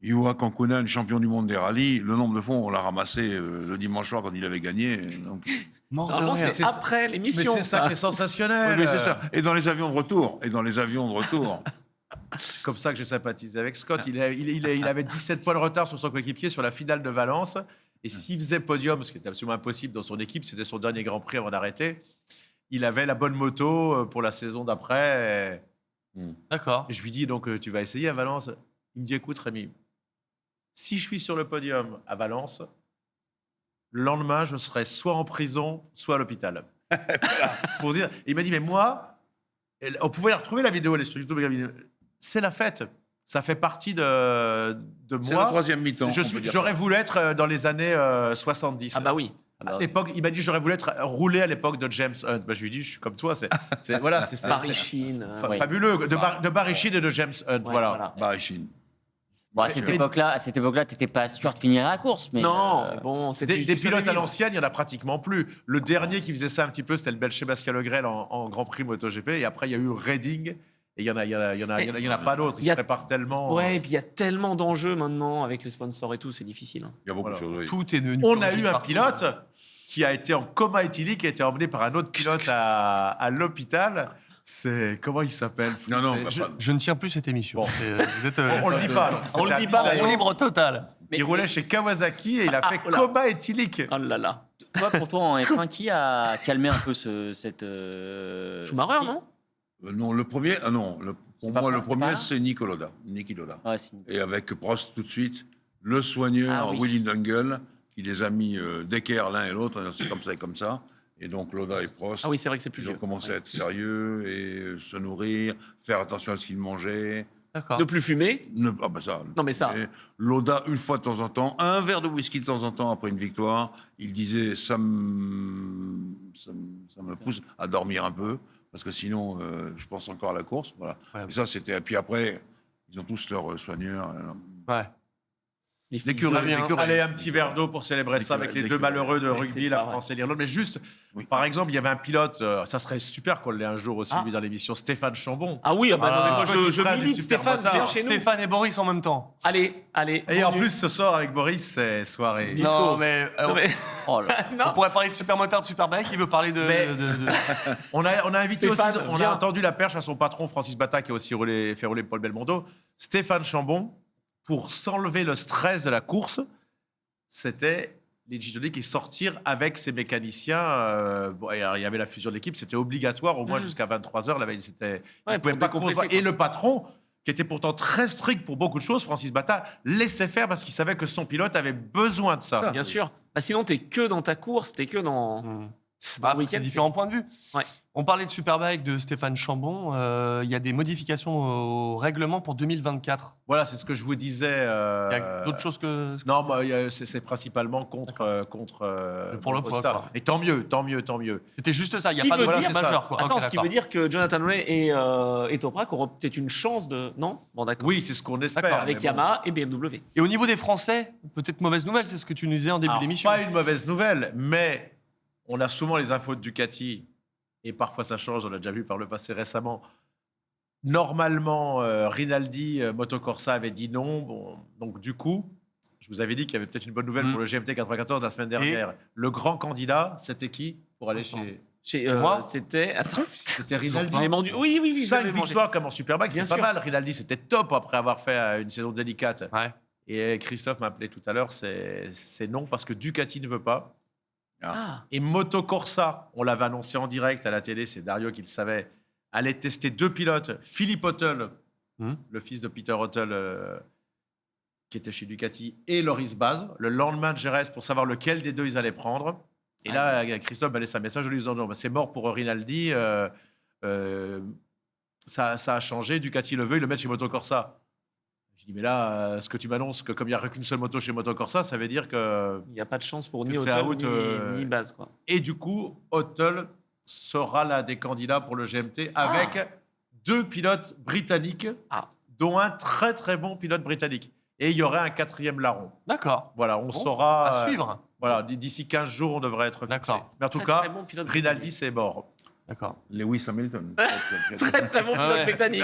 Juha Kankkunen, champion du monde des rallyes, le nombre de fois, on l'a ramassé le dimanche soir quand il avait gagné. Donc... Normalement, c'est après l'émission. Mais c'est ça qui est sensationnel. Oui, mais c'est ça. Et dans les avions de retour. C'est comme ça que j'ai sympathisé avec Scott. Il avait 17 points de retard sur son coéquipier sur la finale de Valence. Et s'il faisait podium, ce qui était absolument impossible dans son équipe, c'était son dernier Grand Prix avant d'arrêter, il avait la bonne moto pour la saison d'après. D'accord. Et je lui dis, donc, tu vas essayer à Valence? Il me dit, écoute, Rémi, si je suis sur le podium à Valence, le lendemain, je serai soit en prison, soit à l'hôpital. Pour dire. Et il m'a dit, mais moi, on pouvait la retrouver, la vidéo, elle est sur YouTube. C'est la fête. Ça fait partie de moi. C'est la troisième mi-temps. J'aurais voulu être dans les années 70. Ah bah oui. À l'époque, il m'a dit j'aurais voulu être roulé à l'époque de James Hunt. Bah, je lui ai dit je suis comme toi. C'est Barry Sheene. Fabuleux de Barry Sheene et de James Hunt. Voilà. Barry Sheene. Bon, à cette époque-là, t'étais pas sûr de finir la course, mais non. Bon, des pilotes à l'ancienne, il y en a pratiquement plus. Le dernier qui faisait ça un petit peu, c'était le Belge Sébastien Le Grel en Grand Prix MotoGP. Et après, il y a eu Redding. Et il y en a pas d'autres. Ils se préparent tellement. Ouais, et puis il y a tellement d'enjeux maintenant avec les sponsors et tout, c'est difficile. Il y a beaucoup de choses. Oui. Tout est devenu. On a eu un pilote qui a été en coma éthylique, qui a été emmené par un autre pilote à l'hôpital. C'est comment il s'appelle? Non. Je ne tiens plus cette émission. Bon. Vous êtes, on le dit pas. On le dit pas. Libre total. Il roulait chez Kawasaki et il a fait coma éthylique. Oh là là. Pour toi, en F1, qui a calmé un peu cette. Schumacher, non? Non, le premier. Pour moi, le premier, c'est Niki Lauda. Ouais, et avec Prost tout de suite, le soigneur Willy Dungle, qui les a mis d'équerre l'un et l'autre. C'est comme ça et comme ça. Et donc Lauda et Prost. Ah oui, c'est vrai que c'est plus ils vieux. ont commencé à être sérieux et se nourrir, faire attention à ce qu'ils mangeaient. D'accord. Ne plus fumer. Ça. Non, mais ça. Lauda, une fois de temps en temps, un verre de whisky de temps en temps après une victoire, il disait ça me pousse à dormir un peu. Parce que sinon, je pense encore à la course. Voilà. Ouais. Et ça, c'était. Et puis après, ils ont tous leurs soigneurs. Ouais. L'écureuil. Allez, un petit verre d'eau pour célébrer ça avec les deux malheureux de rugby, la France et l'Irlande. Mais juste, par exemple, il y avait un pilote, ça serait super qu'on l'ait un jour aussi, lui, dans l'émission, Stéphane Chambon. Ah oui, non, mais moi, petit je frère milite du Super Stéphane, Mozart. viens chez nous. Stéphane et Boris en même temps. Allez. Et en plus, ce soir, avec Boris, c'est soirée. Disco. Non, mais, Non, mais- Oh là. on pourrait parler de Super Motard, de Superbike, il veut parler de... Mais- de- On a invité Stéphane, aussi, on viens. a entendu la perche à son patron, Francis Bata, qui a aussi fait rouler Paul Belmondo. Stéphane Chambon, pour s'enlever le stress de la course, c'était les Gitoniques et sortir avec ses mécaniciens. Et alors, il y avait la fusion de l'équipe, c'était obligatoire, au moins jusqu'à 23h. La veille, c'était. Ouais, Ils pouvaient pour pas décompresser, courir. quoi. Et le patron, qui était pourtant très strict pour beaucoup de choses, Francis Bata, laissait faire parce qu'il savait que son pilote avait besoin de ça. Bien sûr. Bah, sinon, t'es que dans ta course, t'es que dans. Bah, le week-end, c'est différents points de vue. Ouais. On parlait de Superbike de Stéphane Chambon. Il y a des modifications au règlement pour 2024. Voilà, c'est ce que je vous disais. Il y a d'autres choses que... Non, bah, c'est principalement contre. Pour le contre poste, ça. quoi. Et tant mieux. C'était juste ça, il n'y a Ce qui pas de veut voilà, dire- c'est majeur. Quoi. Attends, Ok, ce qui d'accord. veut dire que Jonathan Ray et Toprak auront peut-être une chance de. Non. Bon, d'accord. Oui, c'est ce qu'on espère. D'accord, Avec mais bon. Yamaha et BMW. Et au niveau des Français, peut-être mauvaise nouvelle, c'est ce que tu nous disais en début Alors, d'émission. pas une mauvaise nouvelle, mais on a souvent les infos de Ducati, et parfois ça change, on l'a déjà vu par le passé récemment. Normalement, Rinaldi, Motocorsa avait dit non. Bon, donc du coup, je vous avais dit qu'il y avait peut-être une bonne nouvelle pour le GMT 94 la semaine dernière. Le grand candidat, c'était qui pour aller chez... Moi C'était. Attends. C'était Rinaldi. Il est vendu. Oui. 5 j'avais mangé. victoires comme en Superbike, Bien c'est pas sûr. mal. Rinaldi, c'était top après avoir fait une saison délicate. Ouais. Et Christophe m'a appelé tout à l'heure, c'est non parce que Ducati ne veut pas. Ah. Et Motocorsa, on l'avait annoncé en direct à la télé, c'est Dario qui le savait, allait tester 2 pilotes, Philippe Hottel, le fils de Peter Hottel, qui était chez Ducati, et Loris Baz, le lendemain de Jerez, pour savoir lequel des deux ils allaient prendre. Et là, Christophe m'a laissé un message en lui disant, non, bah, c'est mort pour Rinaldi, ça a changé, Ducati le veut, il le met chez Motocorsa. Je dis, mais là, ce que tu m'annonces, que comme il n'y a qu'une seule moto chez Motocorsa, ça veut dire que... Il n'y a pas de chance pour Que ni c'est Hotel out, ni Baz, quoi. Et du coup, Hottel sera l'un des candidats pour le GMT avec 2 pilotes britanniques, dont un très très bon pilote britannique. Et il y aurait un 4e larron. D'accord. Voilà, on Bon, saura. à suivre. Voilà, d'ici 15 jours, on devrait être fixé. D'accord. Mais en tout Très, cas, très bon pilote Rinaldi, c'est mort. D'accord. Lewis Hamilton. Très très bon Ah pilote ouais. britannique.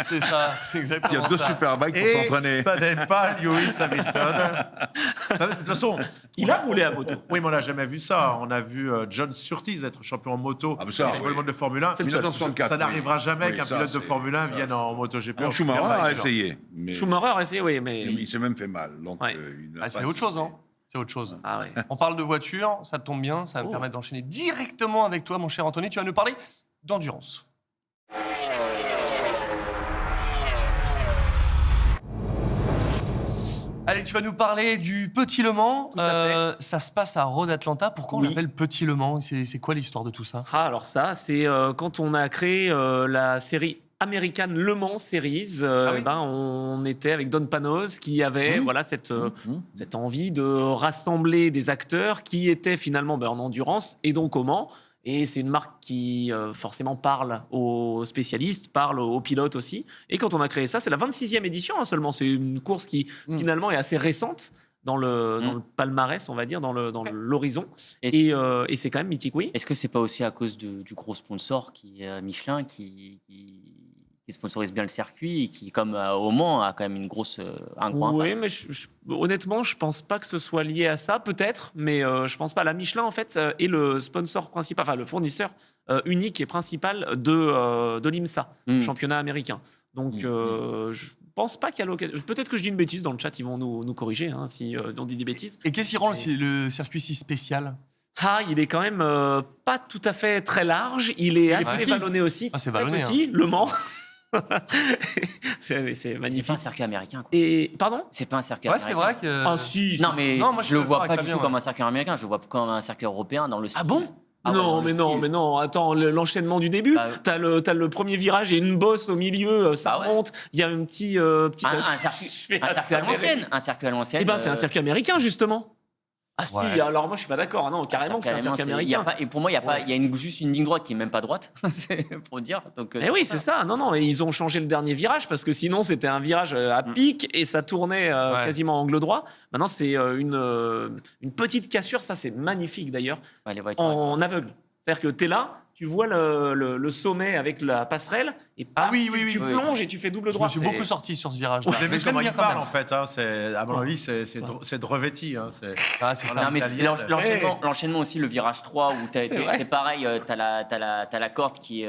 C'est ça, c'est Il y exactement a 2 ça. Superbikes pour Et s'entraîner. ça n'est pas Lewis Hamilton. De toute façon, Il a roulé à moto. oui, mais on n'a jamais vu ça. On a vu John Surtees être champion en moto, Ah, mais ça, champion oui. du monde de Formule 1. C'est le seul. 1964. Ça n'arrivera jamais Oui, qu'un ça, pilote de c'est- Formule 1 ça. vienne en MotoGP. Alors, Schumacher a essayé. Mais Schumacher a essayé, oui, mais. il s'est même fait mal. Donc, Ouais. il n'a Ah, c'est pas autre chose, essayé. hein. C'est autre chose. Ah ouais. On parle de voiture, ça tombe bien, ça va me permettre d'enchaîner directement avec toi, mon cher Anthony. Tu vas nous parler d'endurance. Allez, tu vas nous parler du Petit Le Mans. Tout à Ça se passe à Road Atlanta. Pourquoi on Oui. l'appelle Petit Le Mans? C'est quoi l'histoire de tout ça? Ah, alors ça, c'est quand on a créé la série American Le Mans Series, oui. ben, on était avec Don Panos qui avait voilà, cette envie de rassembler des acteurs qui étaient finalement ben, en endurance et donc au Mans. Et c'est une marque qui forcément parle aux spécialistes, parle aux pilotes aussi. Et quand on a créé ça, c'est la 26e édition hein, seulement. C'est une course qui finalement est assez récente dans le palmarès, on va dire, dans l'horizon. Et c'est quand même mythique, oui. Est-ce que c'est pas aussi à cause du gros sponsor qui est Michelin qui sponsorise bien le circuit et qui, comme au Mans, a quand même un gros Oui, impact. mais honnêtement, je pense pas que ce soit lié à ça, peut-être, mais je pense pas. La Michelin, en fait, est le sponsor principal, enfin le fournisseur unique et principal de l'IMSA, le championnat américain. Donc, je pense pas qu'il y a l'occasion. Peut-être que je dis une bêtise dans le chat, ils vont nous corriger hein, si on dit des bêtises. Et qu'est-ce qui rend le circuit si spécial? Ah, il est quand même pas tout à fait très large. Il est assez petit. vallonné aussi. Ah, c'est Très vallonné, petit, Le Mans. c'est C'est magnifique. pas un circuit américain. Quoi. Et pardon. C'est pas un circuit Ouais, américain. c'est vrai que. Ah si. Non, mais Non, moi, je je le suis vois d'accord pas avec du tout Fabien, comme ouais. un circuit américain. Je le vois comme un circuit européen dans le style. Ah bon Ah ouais, non, dans le mais non, style. mais non. Attends, l'enchaînement du début. Bah, T'as le premier virage et une bosse au milieu. Ça Ah ouais. monte. Il y a un petit. Un circuit à l'ancienne. Un circuit à l'ancienne. Eh ben, c'est un circuit américain justement. Ah si, Ouais. alors moi je suis pas d'accord. Ah non, carrément que c'est un cirque Il y a américain. pas- et pour moi, il y a pas, il y a juste une ligne droite qui est même pas droite, c'est pour dire. Donc, Eh oui, pour c'est ça. Non, non, et ils ont changé le dernier virage parce que sinon c'était un virage à pic et ça tournait Ouais. quasiment angle droit. Maintenant c'est une petite cassure, ça c'est magnifique d'ailleurs, Ouais, les voitures. en aveugle. C'est-à-dire que tu es là, tu vois le sommet avec la passerelle et Ah paf, oui, oui, oui. tu Oui. plonges et tu fais double Je droit. me suis C'est- beaucoup sorti sur ce virage-là. J'ai Mais vu je l'aime comment bien il quand parle même. en fait. Hein. À mon avis, c'est de revêti. Hein. Ah, c'est Voilà. ça. Non, mais italienne. l'enchaînement aussi, le virage 3, où vrai. t'es pareil, t'as la corde qui est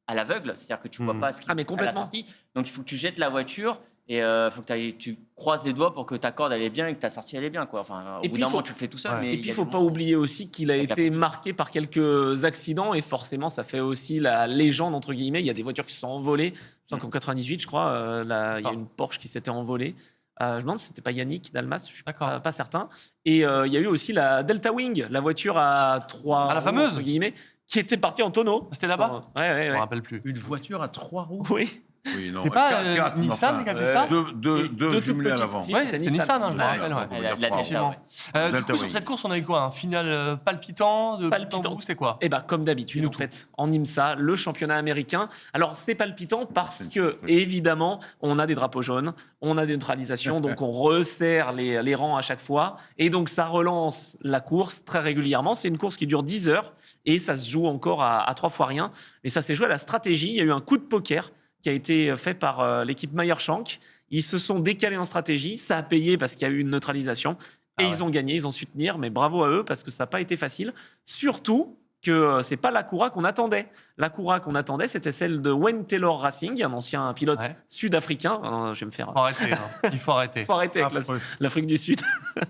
à l'aveugle, c'est-à-dire que tu vois pas ce qui Ah, mais à la complètement. sortie. Donc il faut que tu jettes la voiture et faut que tu croises les doigts pour que ta corde elle est bien et que ta sortie elle est bien. Quoi. Enfin, Et au bout puis, d'un faut- moment, tu le fais tout seul. Ouais. Mais Et il puis, y a il faut des pas moments- oublier aussi qu'il a Avec la été fatigue. marqué par quelques accidents et forcément, ça fait aussi la légende, entre guillemets. Il y a des voitures qui se sont envolées. Je sens qu'en 98, je crois, il y a Ah. une Porsche qui s'était envolée. Je me demande si c'était pas Yannick Dalmas, je suis D'accord. pas certain. Et il y a eu aussi la Delta Wing, la voiture à 3 Ah, la fameuse. entre guillemets, qui était partie en tonneau. C'était là-bas Ouais, ouais, Je me ouais. rappelle plus. Une voiture à 3 roues. Oui. Oui, non, C'était pas quatre, mais Nissan enfin, qui a fait ça Deux toutes jumelés à petites. l'avant. Si, Ouais, c'était c'était Nissan. Nissan, hein, je me Ouais. rappelle. Ouais. La Delta, Effectivement. ouais. Du Delta coup, sur Wing. cette course, on a eu quoi? Un final palpitant de Palpitant. bout en bout, c'est quoi? Eh ben, comme d'habitude, Dis-nous en tout. fait, en IMSA, le championnat américain. Alors, c'est palpitant parce C'est- que, évidemment, on a des drapeaux jaunes, on a des neutralisations, donc on resserre les rangs à chaque fois. Et donc, ça relance la course très régulièrement. C'est une course qui dure 10 heures et ça se joue encore à 3 fois rien. Et ça s'est joué à la stratégie. Il y a eu un coup de poker qui a été fait par l'équipe Meyer-Shank. Ils se sont décalés en stratégie. Ça a payé parce qu'il y a eu une neutralisation. Et Ah ouais. ils ont gagné, ils ont su tenir, mais bravo à eux parce que ça n'a pas été facile. Surtout que c'est pas l'Acura qu'on attendait. L'Acura qu'on attendait, c'était celle de Wayne Taylor Racing, un ancien pilote Ouais. sud-africain. Je vais me faire. Faut arrêter. Hein. Il faut arrêter. Faut arrêter avec Affreux. l'Afrique du Sud.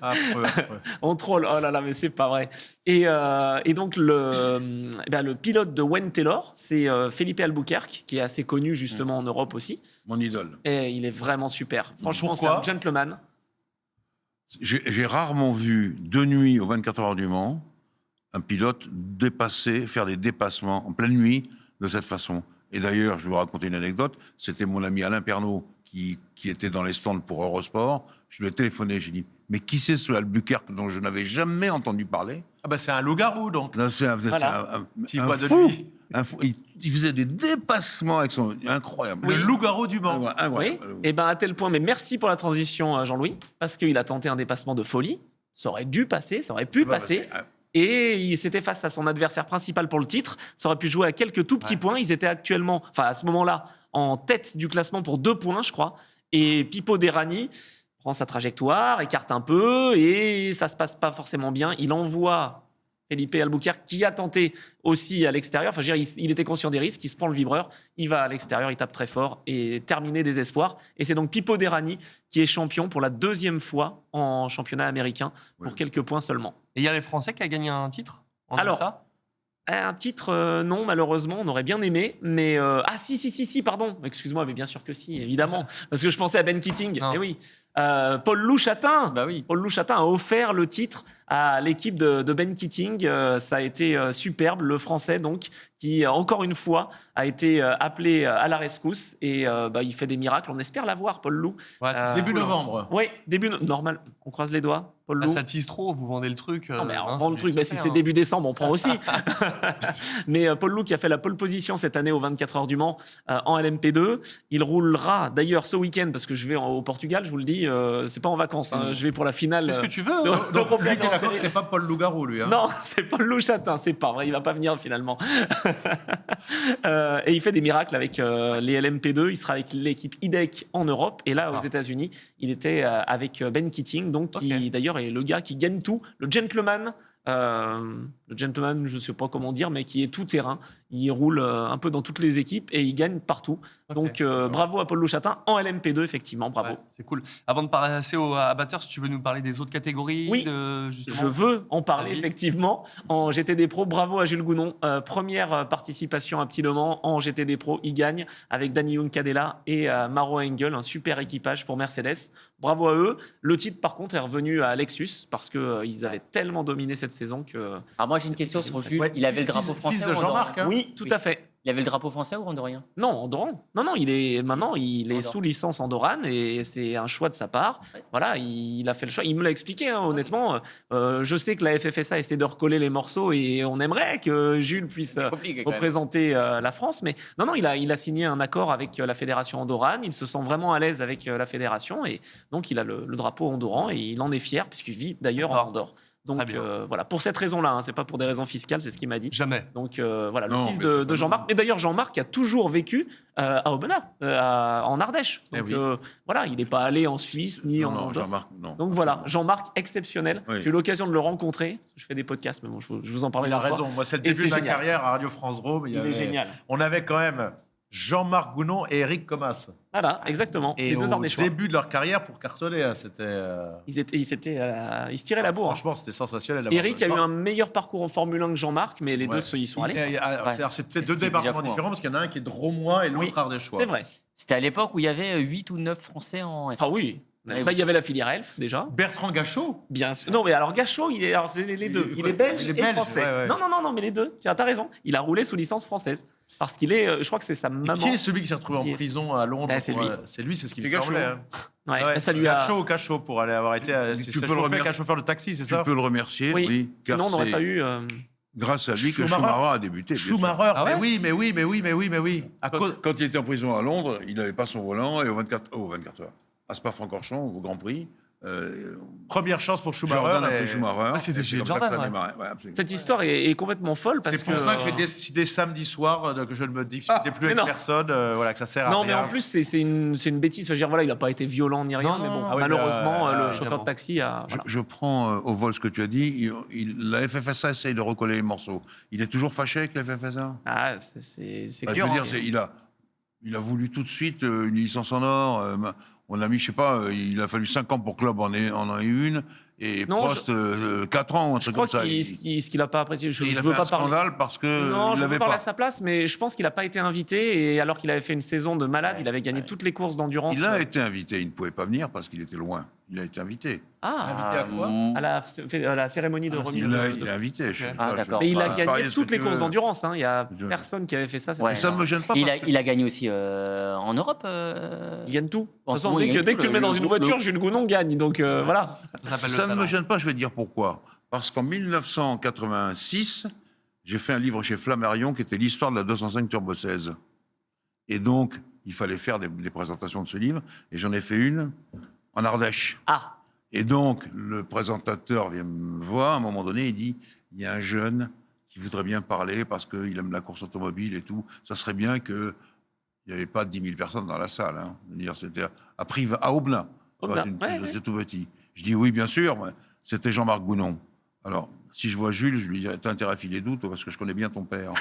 Affreux. On troll. Oh là là, mais c'est pas vrai. Et donc le pilote de Wayne Taylor, c'est Felipe Albuquerque, qui est assez connu justement en Europe aussi. Mon idole. Et il est vraiment super. Franchement, c'est Pourquoi un gentleman. J'ai rarement vu de nuit aux 24 heures du Mans un pilote faire des dépassements en pleine nuit de cette façon. Et d'ailleurs, je vais vous raconter une anecdote. C'était mon ami Alain Pernaud qui était dans les stands pour Eurosport. Je lui ai téléphoné, j'ai dit « Mais qui c'est ce Albuquerque dont je n'avais jamais entendu parler ?» Ah bah c'est un loup-garou donc. Non, c'est Voilà. Petit un bois de fou. nuit. Un fou. Il faisait des dépassements avec son... Incroyable. Le loup-garou du Mans. Oui, Incroyable. et ben à tel point, mais merci pour la transition, Jean-Louis, parce qu'il a tenté un dépassement de folie. Ça aurait dû passer, ça aurait pu passer. Et il s'était face à son adversaire principal pour le titre. Ça aurait pu jouer à quelques tout petits points. Ils étaient actuellement, enfin à ce moment-là, en tête du classement pour 2 points, je crois. Et Pipo Derani prend sa trajectoire, écarte un peu, et ça se passe pas forcément bien. Il envoie Felipe Albuquerque, qui a tenté aussi à l'extérieur. Enfin, je veux dire, il était conscient des risques, il se prend le vibreur, il va à l'extérieur, il tape très fort et terminé des espoirs. Et c'est donc Pipo Derani qui est champion pour la 2e fois en championnat américain pour Oui. quelques points seulement. Et il y a les Français qui a gagné un titre en Alors, ça. Un titre, non, malheureusement, on aurait bien aimé, mais... Ah si, pardon, excuse-moi, mais bien sûr que si, évidemment, parce que je pensais à Ben Keating, Non. eh oui. Paul Lou Chatin, Bah oui. Paul Lou Chatin a offert le titre à l'équipe de Ben Keating. Ça a été superbe, le Français, donc, qui, encore une fois, a été appelé à la rescousse, et il fait des miracles. On espère l'avoir, Paul Lou. Ouais, c'est Début cool, hein. novembre. Oui, normal, on croise les doigts, Paul Ah, Lou. ça tease trop, vous vendez le truc. Non, mais hein, on vend le c'est truc. Bah, si super, c'est hein. début décembre, on prend aussi. Mais Paul Lou qui a fait la pole position cette année aux 24 heures du Mans en LMP2. Il roulera d'ailleurs ce week-end parce que je vais au Portugal, je vous le dis, c'est pas en vacances. Hein, je vais pour la finale. Fais ce que tu veux. de- hein. de Donc Roland lui, t'es d'accord Garros. que c'est pas Paul Loup-garou lui. Hein. Non, c'est Paul Lou Chatin, c'est pas vrai, il va pas venir finalement. Et il fait des miracles avec les LMP2. Il sera avec l'équipe IDEC en Europe et là aux Ah. États-Unis, il était avec Ben Keating, donc qui d'ailleurs est le gars qui gagne tout, le gentleman. Le gentleman, je ne sais pas comment dire, mais qui est tout terrain. Il roule un peu dans toutes les équipes et il gagne partout. Ok. Donc bravo à Paul Lou Chatin en LMP2, effectivement, bravo. Ouais, c'est cool. Avant de passer à Batters, si tu veux nous parler des autres catégories, Oui. justement. Je veux en parler, Vas-y. effectivement. En GTD Pro, bravo à Jules Gounon. Première participation à Petit Le Mans en GTD Pro. Il gagne avec Danny Juncadella et Maro Engel, un super équipage pour Mercedes. Bravo à eux. Le titre, par contre, est revenu à Lexus parce qu'ils avaient tellement dominé cette saison que... Alors moi j'ai une question sur Jules. Ouais. Il avait le drapeau Fils français de ou Jean-Marc. Hein. Oui, tout à fait. Il avait le drapeau français ou andorrien? Non, andorran. Non, il est maintenant il est Andorre. sous licence andorrane et c'est un choix de sa part. Ouais. Voilà, il a fait le choix. Il me l'a expliqué, hein, honnêtement. Je sais que la FFSA essaie de recoller les morceaux et on aimerait que Jules puisse C'est compliqué quand même. représenter la France, mais non, il a signé un accord avec la fédération andorrane. Il se sent vraiment à l'aise avec la fédération et donc il a le drapeau andorran et il en est fier puisqu'il vit d'ailleurs en D'accord. Andorre. Donc Très bien. voilà, pour cette raison-là, hein, c'est pas pour des raisons fiscales, c'est ce qu'il m'a dit. Jamais. Donc voilà, Non, le fils mais c'est de pas Jean-Marc. normal. Et d'ailleurs, Jean-Marc a toujours vécu à Aubenas, en Ardèche. Eh Donc oui. voilà, il n'est pas allé en Suisse ni en Non, Andorre. Jean-Marc, non. Donc voilà, Jean-Marc exceptionnel. Oui. J'ai eu l'occasion de le rencontrer. Je fais des podcasts, mais bon, je vous en parle. Il a raison. Moi, c'est le début c'est de ma génial. carrière à Radio France Drôme. Il est génial. On avait quand même Jean-Marc Gounon et Eric Comas. Voilà, exactement. Et les deux au Ardéchois. début de leur carrière, pour cartonner, hein, c'était. Ils se tiraient la bourre. Franchement, c'était sensationnel. d'avoir- Eric a eu un meilleur parcours en Formule 1 que Jean-Marc, mais les Ouais. deux, y sont allés. C'est-à-dire, c'est peut-être C'est deux déjà départements fou, hein. différents parce qu'il y en a un qui est drômois et l'autre Oui, ardéchois. C'est vrai. C'était à l'époque où il y avait 8 ou 9 Français en F1. Ah oui. Ouais, Bah, il y avait la filière Elf déjà. Bertrand Gachot. Bien sûr. Non, mais alors Gachot, c'est les deux. Il est belge Il est et belge, français. ouais. Non, mais les deux. Tiens, t'as raison. Il a roulé sous licence française. Parce qu'il est, je crois que c'est sa Et maman. qui est celui qui s'est retrouvé Qui en est- prison à Londres Bah, c'est lui. C'est lui, c'est ce qui me C'est Gachot. semblait. hein. Ouais, Ouais, bah, ça lui a. Gachot pour aller avoir été. Tu C'est peux le chauffeur remercier. qu'un chauffeur de taxi, c'est Tu ça peux le remercier, Oui. oui. car Sinon, on n'aurait c'est pas eu. grâce à lui que Schumacher. Schumacher a débuté. bien sûr. Schumacher. Ah ouais mais oui. À Quand, cause. quand il était en prison à Londres, il n'avait pas son volant et au 24 heures, à Spa-Francorchamps, au Grand Prix, Première chance pour Schumacher. Jordan a et- pris Schumacher. Ouais, c'était et chez comme ça que Jordan, ça ouais. démarrait. Ouais, absolument. Cette histoire est complètement folle parce C'est pour que. ça que j'ai décidé samedi soir que je ne me disputais plus mais avec non. personne. Voilà, que ça sert à Non, mais rien. en plus, c'est une bêtise. Je veux dire, voilà, il n'a pas été violent ni rien, Non, mais non, bon, non. Ah oui, malheureusement, mais, le évidemment. chauffeur de taxi a. Je, voilà. je prends au vol ce que tu as dit. La FFSA essaye de recoller les morceaux. Il est toujours fâché avec la FFSA. Ah, c'est Bah, je clair. veux dire, il a voulu tout de suite une licence en or. On a mis, je sais pas, il a fallu 5 ans pour que Club en ait une. Et Non, Prost, 4 ans, un Je truc crois comme ça. ce qu'il n'a pas apprécié. Je Et il ne a veux fait un pas parler. scandale parce que Non, il je l'avait veux parler pas. à sa place, mais je pense qu'il n'a pas été invité. Et alors qu'il avait fait une saison de malade, il avait gagné toutes les courses d'endurance. Il a été invité, il ne pouvait pas venir parce qu'il était loin. Il a été invité. Invité à quoi À la cérémonie de remise. Il a de- été invité. Je sais Ah, pas, d'accord. Mais il a Bah, gagné pareil, ce toutes que les tu courses veux. d'endurance. Hein. Il n'y a Je- personne qui avait fait ça. Ouais. Et ça ne me gêne pas. parce que- Il a gagné aussi en Europe. Ils gagnent tout. De toute En ce façon, moment, dès il que, gagne dès tout, que tu le mets dans une voiture, Jules Gounon gagne. Donc voilà. Ça s'appelle le Ça ne talent. me gêne pas, je vais te dire pourquoi. Parce qu'en 1986, j'ai fait un livre chez Flammarion qui était l'histoire de la 205 Turbo 16. Et donc, il fallait faire des présentations de ce livre. Et j'en ai fait une en Ardèche. Ah, Et donc, le présentateur vient me voir, à un moment donné, il dit, il y a un jeune qui voudrait bien parler parce qu'il aime la course automobile et tout. Ça serait bien qu'il n'y avait pas 10 000 personnes dans la salle. Hein. Je veux dire, c'était à Aubenas. Aubenas, C'est ouais. tout petit. Je dis, oui, bien sûr. Mais c'était Jean-Marc Gounon. Alors, si je vois Jules, je lui dirais, t'as intérêt à filer doute parce que je connais bien ton père.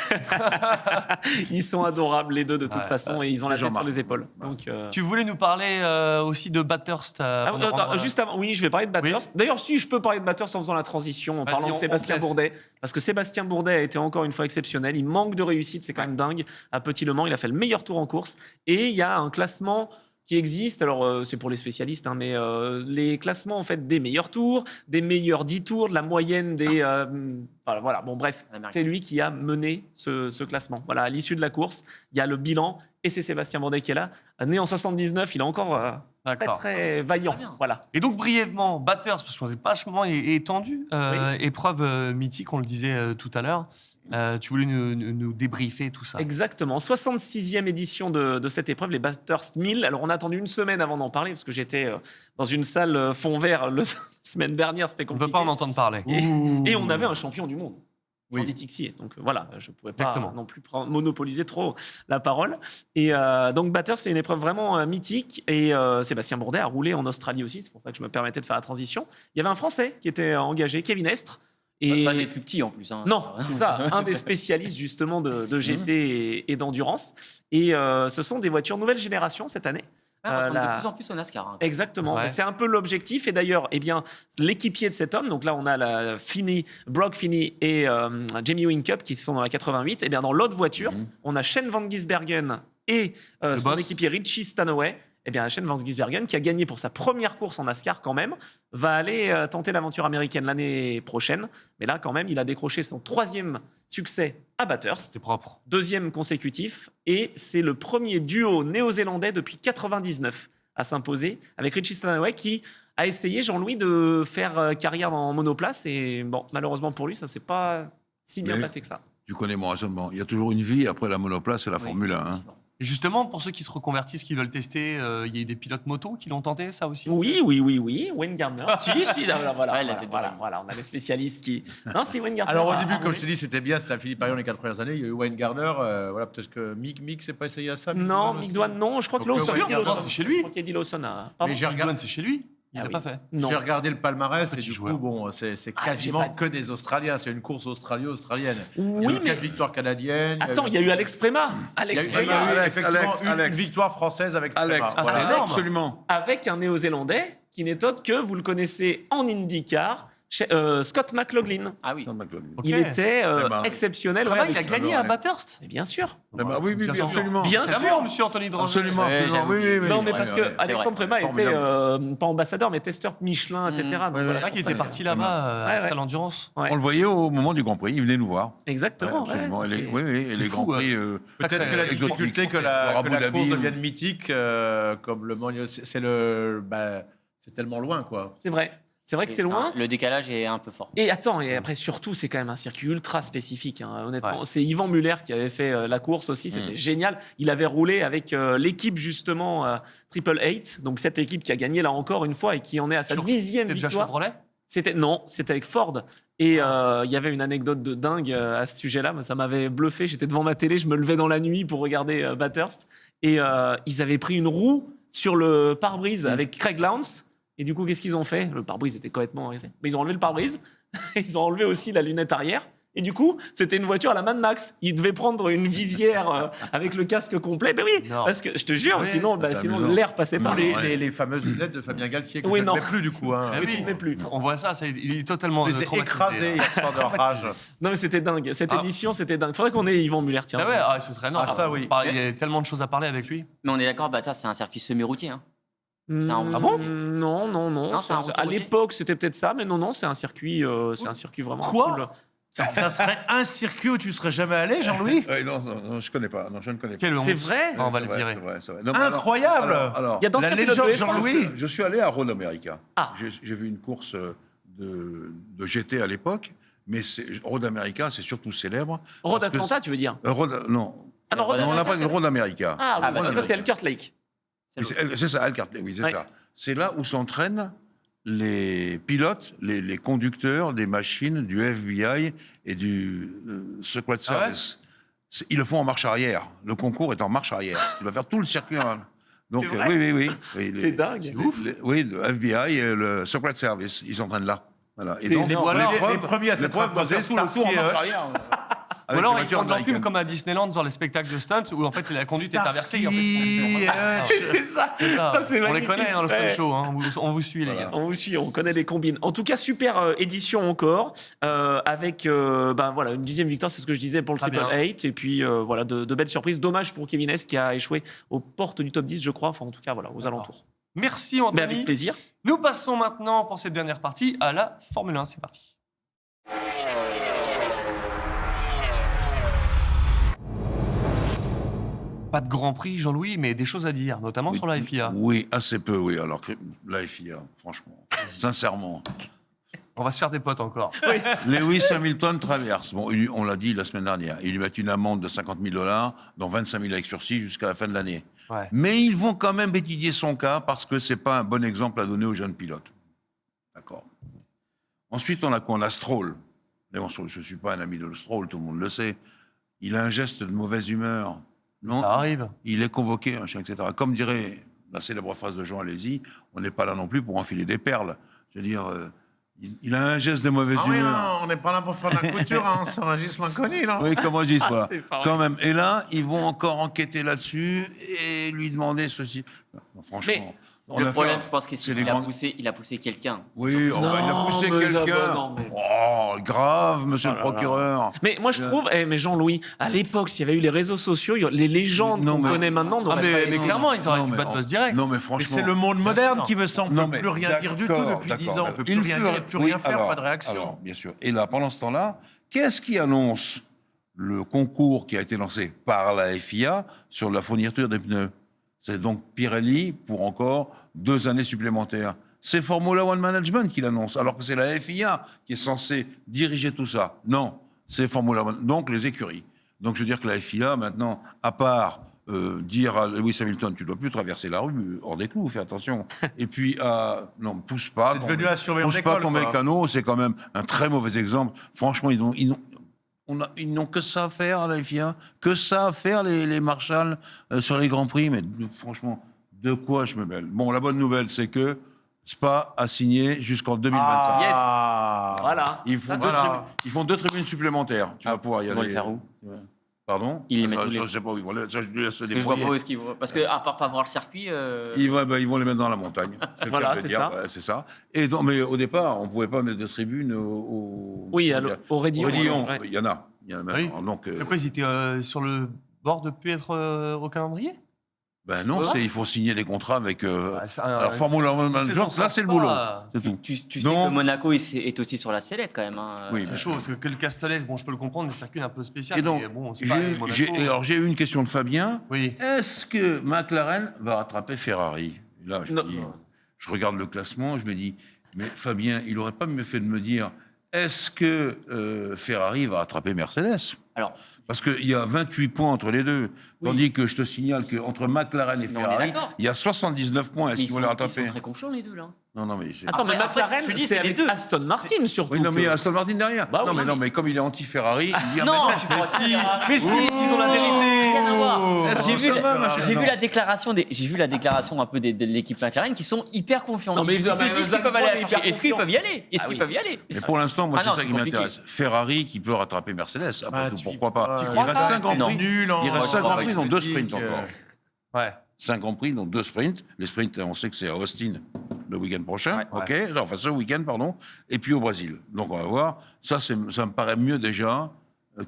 ils sont adorables les deux de toute Ouais. façon et ils ont la tête sur Jean-Marc. les épaules. Donc, Tu voulais nous parler aussi de Bathurst. juste avant, oui, je vais parler de Bathurst. D'ailleurs, si je peux parler de Bathurst en faisant la transition, en Vas-y, parlant de on Sébastien te laisse. Bourdet, parce que Sébastien Bourdet a été encore une fois exceptionnel. Il manque de réussite, c'est quand même dingue. À Petit Le Mans, il a fait le meilleur tour en course et il y a un classement qui existe. Alors, c'est pour les spécialistes, hein, mais les classements en fait des meilleurs tours, des meilleurs 10 tours, de la moyenne des. Voilà, bon, bref, Américain. c'est lui qui a mené ce classement. Voilà, à l'issue de la course, il y a le bilan et c'est Sébastien Bourdet qui est là. Né en 79, il est encore très, D'accord. très vaillant. Très bien. Voilà. Et donc brièvement, Bathurst, parce qu'on est vachement étendu, épreuve mythique, on le disait tout à l'heure. Tu voulais nous débriefer tout ça. Exactement. 66e édition de cette épreuve, les Bathurst 1000. Alors, on a attendu une semaine avant d'en parler parce que j'étais dans une salle fond vert la semaine dernière. C'était On ne compliqué. veut pas en entendre parler. Et on avait un champion du monde. Oui. Jordi Tixier. Donc voilà, je ne pouvais pas Exactement. non plus monopoliser trop la parole. Et donc Bathurst, c'est une épreuve vraiment mythique. Et Sébastien Bourdet a roulé en Australie aussi. C'est pour ça que je me permettais de faire la transition. Il y avait un Français qui était engagé, Kevin Estre. Et Pas des plus petits en plus. Hein. non, c'est ça, un des spécialistes justement de GT et d'endurance. Et ce sont des voitures nouvelle génération cette année. Ah, on ressemble la- de plus en plus au NASCAR. Hein. Exactement, Ouais. c'est un peu l'objectif. Et d'ailleurs, eh bien, l'équipier de cet homme, donc là on a Brock Finney et Jamie Whincup qui sont dans la 88. Et bien dans l'autre voiture, on a Shane Van Gisbergen et son boss. équipier Richie Stanaway. eh bien, Shane Van Gisbergen, qui a gagné pour sa première course en NASCAR quand même, va aller tenter l'aventure américaine l'année prochaine. Mais là, quand même, il a décroché son 3e succès à Bathurst, C'était propre. 2e consécutif, et c'est le premier duo néo-zélandais depuis 99 à s'imposer, avec Richie Stanaway, qui a essayé, Jean-Louis, de faire carrière en monoplace. Et bon, malheureusement pour lui, ça ne s'est pas si bien Mais- passé que ça. Tu connais mon raisonnement. Il y a toujours une vie après la monoplace et la Oui. Formule 1. Hein. Et justement, pour ceux qui se reconvertissent, qui veulent tester, il y a eu des pilotes moto qui l'ont tenté, ça aussi. Oui. Wayne Gardner. si, voilà, Ouais, la tête de Wayne. on a les spécialistes qui... Non, si, Wayne Gardner. Alors au a début, comme roulé. je te dis, c'était bien, c'était à Philippe Arion les 4 premières années. Il y a eu Wayne Gardner. Voilà, peut-être que Mick s'est pas essayé à ça. Non, Doohan Mick aussi Doohan, non. Je crois que Donc, Lawson. Wayne Eddie Gardner, Lawson. c'est chez lui. Je crois qu'Eddie Lawson a... Pardon Mais j'ai regardé. Doohan, c'est chez lui. Il Ah l'a oui. pas fait. Non. J'ai regardé le palmarès et Petit du joueur. coup, bon, c'est Ah, quasiment j'ai pas- que des Australiens. C'est une course australienne. Il y a Oui, eu mais... 4 victoires canadiennes. Attends, il y a eu Alex Préma. Il y Alex a eu Préma. Alex, effectivement Alex, une Alex. victoire française avec Alex, Préma. Ah, Voilà. c'est énorme. Absolument. Avec un néo-zélandais qui n'est autre que, vous le connaissez en IndyCar, Scott McLaughlin. Ah oui. John McLaughlin. Ok. Il était Eh ben, exceptionnel. Très bien, ouais, il a avec- gagné à Bathurst. Mais bien sûr. Eh ben, oui, Bien sûr. absolument. Bien sûr. Évidemment, monsieur Anthony Dranger. Absolument, Ouais, absolument. j'avoue. Oui, oui. Non, mais Ouais, parce ouais, que ouais. Alexandre Préma était Formidable. pas ambassadeur, mais testeur Michelin, etc. Donc Ouais, voilà, ouais. C'est vrai qu'il était parti là-bas Ouais, après ouais. l'endurance. Ouais. On le voyait au moment du Grand Prix, il venait nous voir. Exactement. Ouais, absolument. ouais, Et les, c'est- oui, oui, et c'est les fou, Grands Prix. Peut-être que la exotiques. difficulté que Abu la Dhabi, course ou- devienne mythique, comme le Mont, c'est tellement loin, quoi. C'est vrai. C'est vrai que c'est loin. Le décalage est un peu fort. Et attends, et après surtout, c'est quand même un circuit ultra spécifique. Hein, honnêtement, Ouais. c'est Yvan Muller qui avait fait la course aussi. C'était génial. Il avait roulé avec l'équipe justement Triple Eight, donc cette équipe qui a gagné là encore une fois et qui en est à sa 10e C'était déjà victoire. Chevrolet. C'était avec Ford. Et il y avait une anecdote de dingue à ce sujet-là. Moi, ça m'avait bluffé. J'étais devant ma télé, je me levais dans la nuit pour regarder Bathurst. Et ils avaient pris une roue sur le pare-brise avec Craig Lowndes. Et du coup, qu'est-ce qu'ils ont fait? Le pare-brise était complètement enraisé. Mais ils ont enlevé le pare-brise. Ils ont enlevé aussi la lunette arrière. Et du coup, c'était une voiture à la Mad Max. Ils devaient prendre une visière avec le casque complet. Ben oui, Non. parce que je te jure, Oui, sinon, c'est sinon amusant. l'air passait pas. Non, Les fameuses lunettes de Fabien Galtier, que Oui, je ne non. mets plus du coup. Hein. Ah Mais oui. tu ne mets plus. On voit ça, il est totalement Je les ai traumatisé, écrasés là. hier soir de rage. Non, mais c'était dingue. Cette Ah. édition, c'était dingue. Faudrait qu'on ait Yvan Muller, tiens. Ah ouais, ce serait énorme. Ah, ça, oui. Il y a tellement de choses à parler avec lui. Mais on est d'accord, Bathurst, c'est un circuit semi-routier. Hein. C'est un Ah routier. bon Non, non, non. Non, c'est un routier À routier. l'époque, c'était peut-être ça, mais non, non, c'est un circuit vraiment Quoi cool. Ça serait un circuit où tu serais jamais allé, Jean-Louis? Non, je ne connais pas. Non, je ne connais pas. Quelle honte. C'est vrai Ah, on va le C'est vrai, virer. c'est vrai, c'est vrai. Non, mais Incroyable. alors, Il y a d'anciens la pilotes de légende F1. Jean-Louis. je suis allé à Road America. Ah. J'ai vu une course de GT à l'époque, mais Road America, c'est surtout célèbre. Road parce que Atlanta, tu veux dire? Non. Ah non, Road Non, on n'a Atlanta. pas de Road America. Ah, Ah, oui, bah, ça, non, c'est Elkhart Lake. C'est l'autre. C'est ça, Elkhart, oui, c'est Ouais. ça. C'est là où s'entraînent les pilotes, les conducteurs des machines du FBI et du Secret Ah ouais Service. Ils le font en marche arrière. Le concours est en marche arrière. Il va faire tout le circuit en... Donc, C'est vrai oui. C'est dingue. C'est ouf. Oui, le FBI et le Secret Service, ils s'entraînent là. Voilà. Et C'est donc, énorme. Les premiers à s'être l'épreuve va imposés, faire tout le tour en Starsky et marche Hutch. arrière. Ou Avec alors les ils voitures font leur film américaines. comme à Disneyland sur les spectacles de stunts où en fait la conduite est inversée. En Starsky, fait. C'est ça. C'est ça. Ça, c'est On les magnifique. connaît, hein, le stunt Ouais. show. Hein. On vous suit, les Voilà. gars. On vous suit, on connaît les combines. En tout cas, super édition encore, avec voilà, une 10e victoire, c'est ce que je disais pour le Très Triple bien. 8. Et puis voilà, de belles surprises. Dommage pour Kevin S qui a échoué aux portes du top 10, je crois. Enfin, en tout cas, voilà, aux alentours. Merci Mais Anthony. avec plaisir. Nous passons maintenant pour cette dernière partie à la Formule 1. C'est parti. Pas de Grand Prix, Jean-Louis, mais des choses à dire, notamment Oui, sur la FIA. Oui, assez peu, oui. Alors que la FIA, franchement, sincèrement. On va se faire des potes encore. Lewis Hamilton traverse. Bon, on l'a dit la semaine dernière. Ils lui mettent une amende de $50,000, dont 25 000 avec sursis jusqu'à la fin de l'année. Ouais. Mais ils vont quand même étudier son cas parce que c'est pas un bon exemple à donner aux jeunes pilotes. D'accord. Ensuite, on a quoi? On a Stroll. Mais bon, je ne suis pas un ami de Stroll, tout le monde le sait. Il a un geste de mauvaise humeur. Non, Ça arrive. il est convoqué, machin, etc. Comme dirait la célèbre phrase de Jean Alési, on n'est pas là non plus pour enfiler des perles. Je veux dire, il a un geste de mauvaise Ah oui, humeur. non, on n'est pas là pour faire de la couture, hein, c'est un Régis Lanconi, là. Oui, comment je dis, voilà. c'est pas vrai. Quand même. Et là, ils vont encore enquêter là-dessus et lui demander ceci. Non, franchement, On Le a problème, fait- je pense c'est qu'il les a grandes- poussé quelqu'un. Oui, oh, il a poussé mais ça quelqu'un. va, non, mais- Oh, grave, monsieur Oh le là là. procureur. Mais moi je trouve, mais Jean-Louis, à l'époque, s'il y avait eu les réseaux sociaux, les légendes Non, qu'on mais- connaît maintenant Ah, n'auraient pas mais été- clairement, ils auraient Non, dû mais battre on- Buzz direct. Non, mais Mais franchement. c'est le monde moderne sûr. qui veut ça. On Non, peut mais plus rien dire du tout d'accord, depuis 10 d'accord, ans. On peut il plus rien dire, plus rien faire, alors, pas de réaction. Alors, bien sûr. Et là, pendant ce temps-là, qu'est-ce qui annonce le concours qui a été lancé par la FIA sur la fourniture des pneus? C'est donc Pirelli pour encore 2 années supplémentaires. C'est Formula One Management qui l'annonce, alors que c'est la FIA qui est censée diriger tout ça. Non, c'est Formula One. Donc les écuries. Donc je veux dire que la FIA, maintenant, à part dire à Lewis Hamilton, tu ne dois plus traverser la rue hors des clous, fais attention. Et puis, non, pousse pas. C'est devenu un surveillant pousse pas d'école, ton quoi. mécano, c'est quand même un très mauvais exemple. Franchement, ils n'ont que ça à faire à la FIA, que ça à faire les marshals sur les Grands Prix. Mais franchement, de quoi je me mêle? Bon, la bonne nouvelle, c'est que Spa a signé jusqu'en 2025. Ah. Voilà. Ils font, Voilà. ils font 2 tribunes supplémentaires. Tu vas pouvoir y Ils aller. vont le faire où? Pardon? Ils les Ça, mettent où, je les- sais pas où ils vont aller. Ça, je lui laisse se Parce que je vois débrouiller. pas où est-ce qu'ils vont. Parce que, à part pas voir le circuit. Ils vont les mettre dans la montagne. C'est le Voilà, cas de c'est dire. ça. Ouais, c'est ça. Et donc, mais au départ, on ne pouvait pas mettre de tribune Oui, au Raidillon. Raidillon. Ouais. Il y en a. Il y en a maintenant. Donc, Mais quoi, ils étaient sur le bord de plus être au calendrier? ben non, Ouais. il faut signer des contrats avec. Ah, c'est un- Alors, Formula One Management, là, c'est le boulot. C'est tout. Tu sais Donc- que Monaco est aussi sur la sellette quand même. Hein. Oui, C'est chaud, parce que le Castellet, bon, je peux le comprendre, le circuit est un peu spécial. Et donc, mais bon, c'est pas Monaco. alors, j'ai eu une question de Fabien. Oui. Est-ce que McLaren va rattraper Ferrari? Et là, Non. je regarde le classement, je me dis, mais Fabien, il n'aurait pas mieux fait de me dire, est-ce que Ferrari va rattraper Mercedes? Alors, Parce qu'il y a 28 points entre les deux. Oui. Tandis que je te signale qu'entre McLaren et Non, on est Ferrari, d'accord. il y a 79 points. Est-ce ils qu'ils vont les sont rattraper? très confiants les deux là. Non, non, mais c'est... Attends, mais Après, McLaren, je te dis, c'est c'est les avec deux. Aston Martin surtout. Oui, non, mais il y a que- Aston Martin derrière. Bah non, oui, mais oui. non, mais comme il est anti-Ferrari, il dit... ah, Non, mais Mais si, disons la vérité. Rien à voir. Est-ce J'ai que vu, ça va, machin? j'ai Non. vu la déclaration un peu de l'équipe McLaren qui sont hyper confiants. Non, mais ils se évidemment, disent qu'ils Zach peuvent aller la Brown est chercher. hyper Est-ce qu'ils confiant. peuvent y aller? Est-ce Ah qu'ils oui. peuvent y aller? Mais pour l'instant, moi, Ah non, c'est ça c'est qui compliqué. m'intéresse. Ferrari qui peut rattraper Mercedes. Après Ah, tout, tu- pourquoi pas? Tu Il crois reste ça? 5 Grands T'es Prix. nul en- Il reste 5 en Grands Prix, donc 2 politique, sprints encore. Ouais. 5 Grands Prix, donc 2 sprints. Les sprints, on sait que c'est à Austin le week-end prochain. Ouais. OK. Enfin, ce week-end, pardon. Et puis au Brésil. Donc, on va voir. Ça me paraît mieux déjà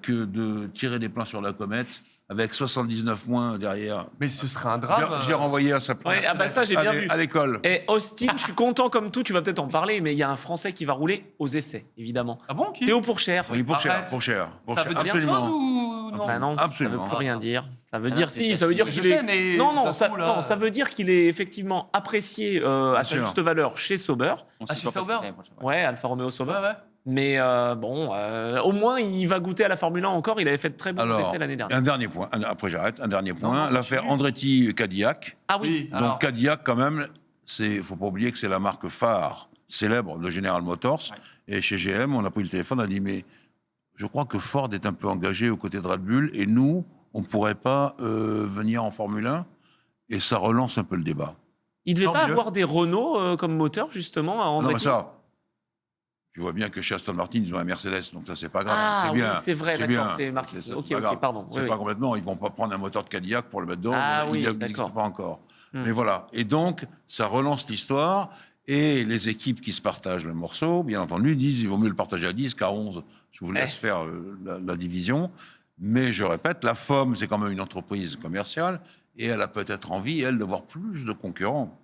que de tirer des plans sur la comète avec 79 points derrière. Mais ce serait un Je drame. l'ai renvoyé à sa place. Ouais, ah bah ça, j'ai bien vu. À l'école. Et Austin, je suis content comme tout, tu vas peut-être en parler, mais il y a un Français qui va rouler aux essais, évidemment. Ah bon, qui? Théo Pourchère. Oui, pour cher. Arrête. Pour cher. Ça veut dire quelque Absolument. chose ou non? Bah non, Absolument. ça veut plus rien dire. Ça veut Ah dire non, si, c'est ça veut dire Je qu'il sais, est... mais Non, non, d'un ça, coup, là- non, ça veut dire qu'il est effectivement apprécié à sa sûr. juste valeur chez Sauber. On Ah, sait chez pas parce Sauber que- ouais, prochain. Ouais, Alfa Romeo Sauber. Ouais, ouais. Mais bon, au moins, il va goûter à la Formule 1 encore. Il avait fait de très bons Alors, essais l'année dernière. un dernier point. Après, j'arrête. Un dernier point. non, L'affaire continue. Andretti-Cadillac. Ah oui, Alors, Donc Cadillac, quand même, faut pas oublier que c'est la marque phare célèbre de General Motors. Ouais. Et chez GM, on a pris le téléphone, on a dit, mais je crois que Ford est un peu engagé aux côtés de Red Bull, et nous, on ne pourrait pas venir en Formule 1. Et ça relance un peu le débat. il devait tant pas mieux. avoir des Renault comme moteur, justement, à Non, Andretti. mais ça, tu vois bien que chez Aston Martin, ils ont un Mercedes, donc ça, c'est pas grave. Ah c'est oui, bien. c'est vrai, d'accord, bien. c'est marqué. C'est Ok, pas ok, grave. pardon. C'est Oui, pas oui. complètement, ils vont pas prendre un moteur de Cadillac pour le mettre dedans. Ah oui, ils d'accord. disent pas encore. Hmm. Mais voilà. Et donc, ça relance l'histoire. Et les équipes qui se partagent le morceau, bien entendu, disent il vaut mieux le partager à 10 qu'à 11. Je vous laisse faire la division. Mais je répète, la FOM, c'est quand même une entreprise commerciale. Et elle a peut-être envie, elle, de voir plus de concurrents.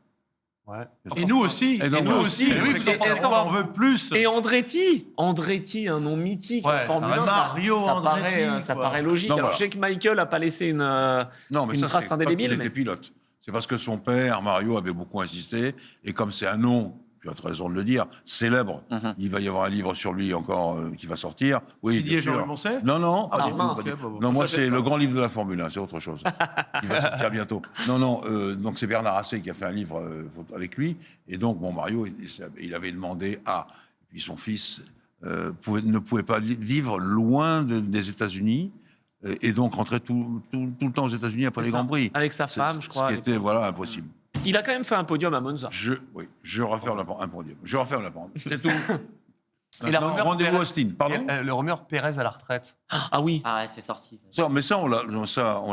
Ouais. Et nous aussi. Et Et donc, nous voilà. aussi. Et oui, Et attends. on veut plus. Et Andretti, un nom mythique Ouais, en Formule ça 1, reste Mario Andretti, ça quoi. paraît logique. Donc, Alors, voilà. je sais que Michael n'a pas laissé une Non, mais Une ça, trace c'est pas indélébile, qu'il mais- était pilote. C'est parce que son père, Mario, avait beaucoup insisté. Et comme c'est un nom, tu as raison de le dire, célèbre, Mhm. il va y avoir un livre sur lui encore qui va sortir. Sidi bien et Jean-Louis sûr. Moncet. Non, non, pas Ah, du tout, mince. pas du tout. Bon, Non, moi, j'achète c'est pas. le grand livre de la Formule 1, c'est autre chose. Il va sortir bientôt. Non, non, donc c'est Bernard Assé qui a fait un livre avec lui. Et donc, bon, Mario, il avait demandé à. Et puis son fils ne pouvait pas vivre loin des États-Unis. Et donc rentrer tout le temps aux États-Unis après C'est les ça. Grands Prix. avec sa femme, je crois. Ce qui était, voilà, impossible. Il a quand même fait un podium à Monza. Oui, je referme un podium. Je referme la parenthèse. C'est tout. Et la Non, rumeur rendez-vous Pérez- Austin, pardon. Le rumeur Pérez à la retraite. Ah oui. Ah ouais, c'est sorti. Mais ça, on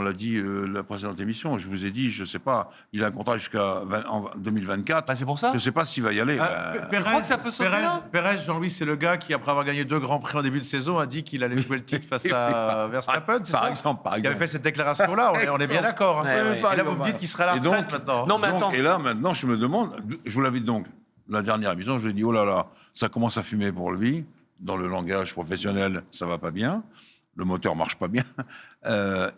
l'a dit la précédente émission. Je vous ai dit, je sais pas, il a un contrat en 2024. Bah, c'est pour ça. Je sais pas s'il va y aller. crois que ça peut sauter, là Pérez, Jean-Louis, c'est le gars qui, après avoir gagné 2 grands prix en début de saison, a dit qu'il allait jouer le titre face à Verstappen, c'est par ça exemple, Il avait fait cette déclaration-là, on est bien d'accord. Ouais, ouais. Et là, vous me dites qu'il sera à la Et retraite donc- maintenant. Non, mais attends. Et là, maintenant, je me demande, je vous l'avais dit donc, la dernière émission, je lui ai dit, oh là là, ça commence à fumer pour lui. Dans le langage professionnel, ça va pas bien. Le moteur marche pas bien.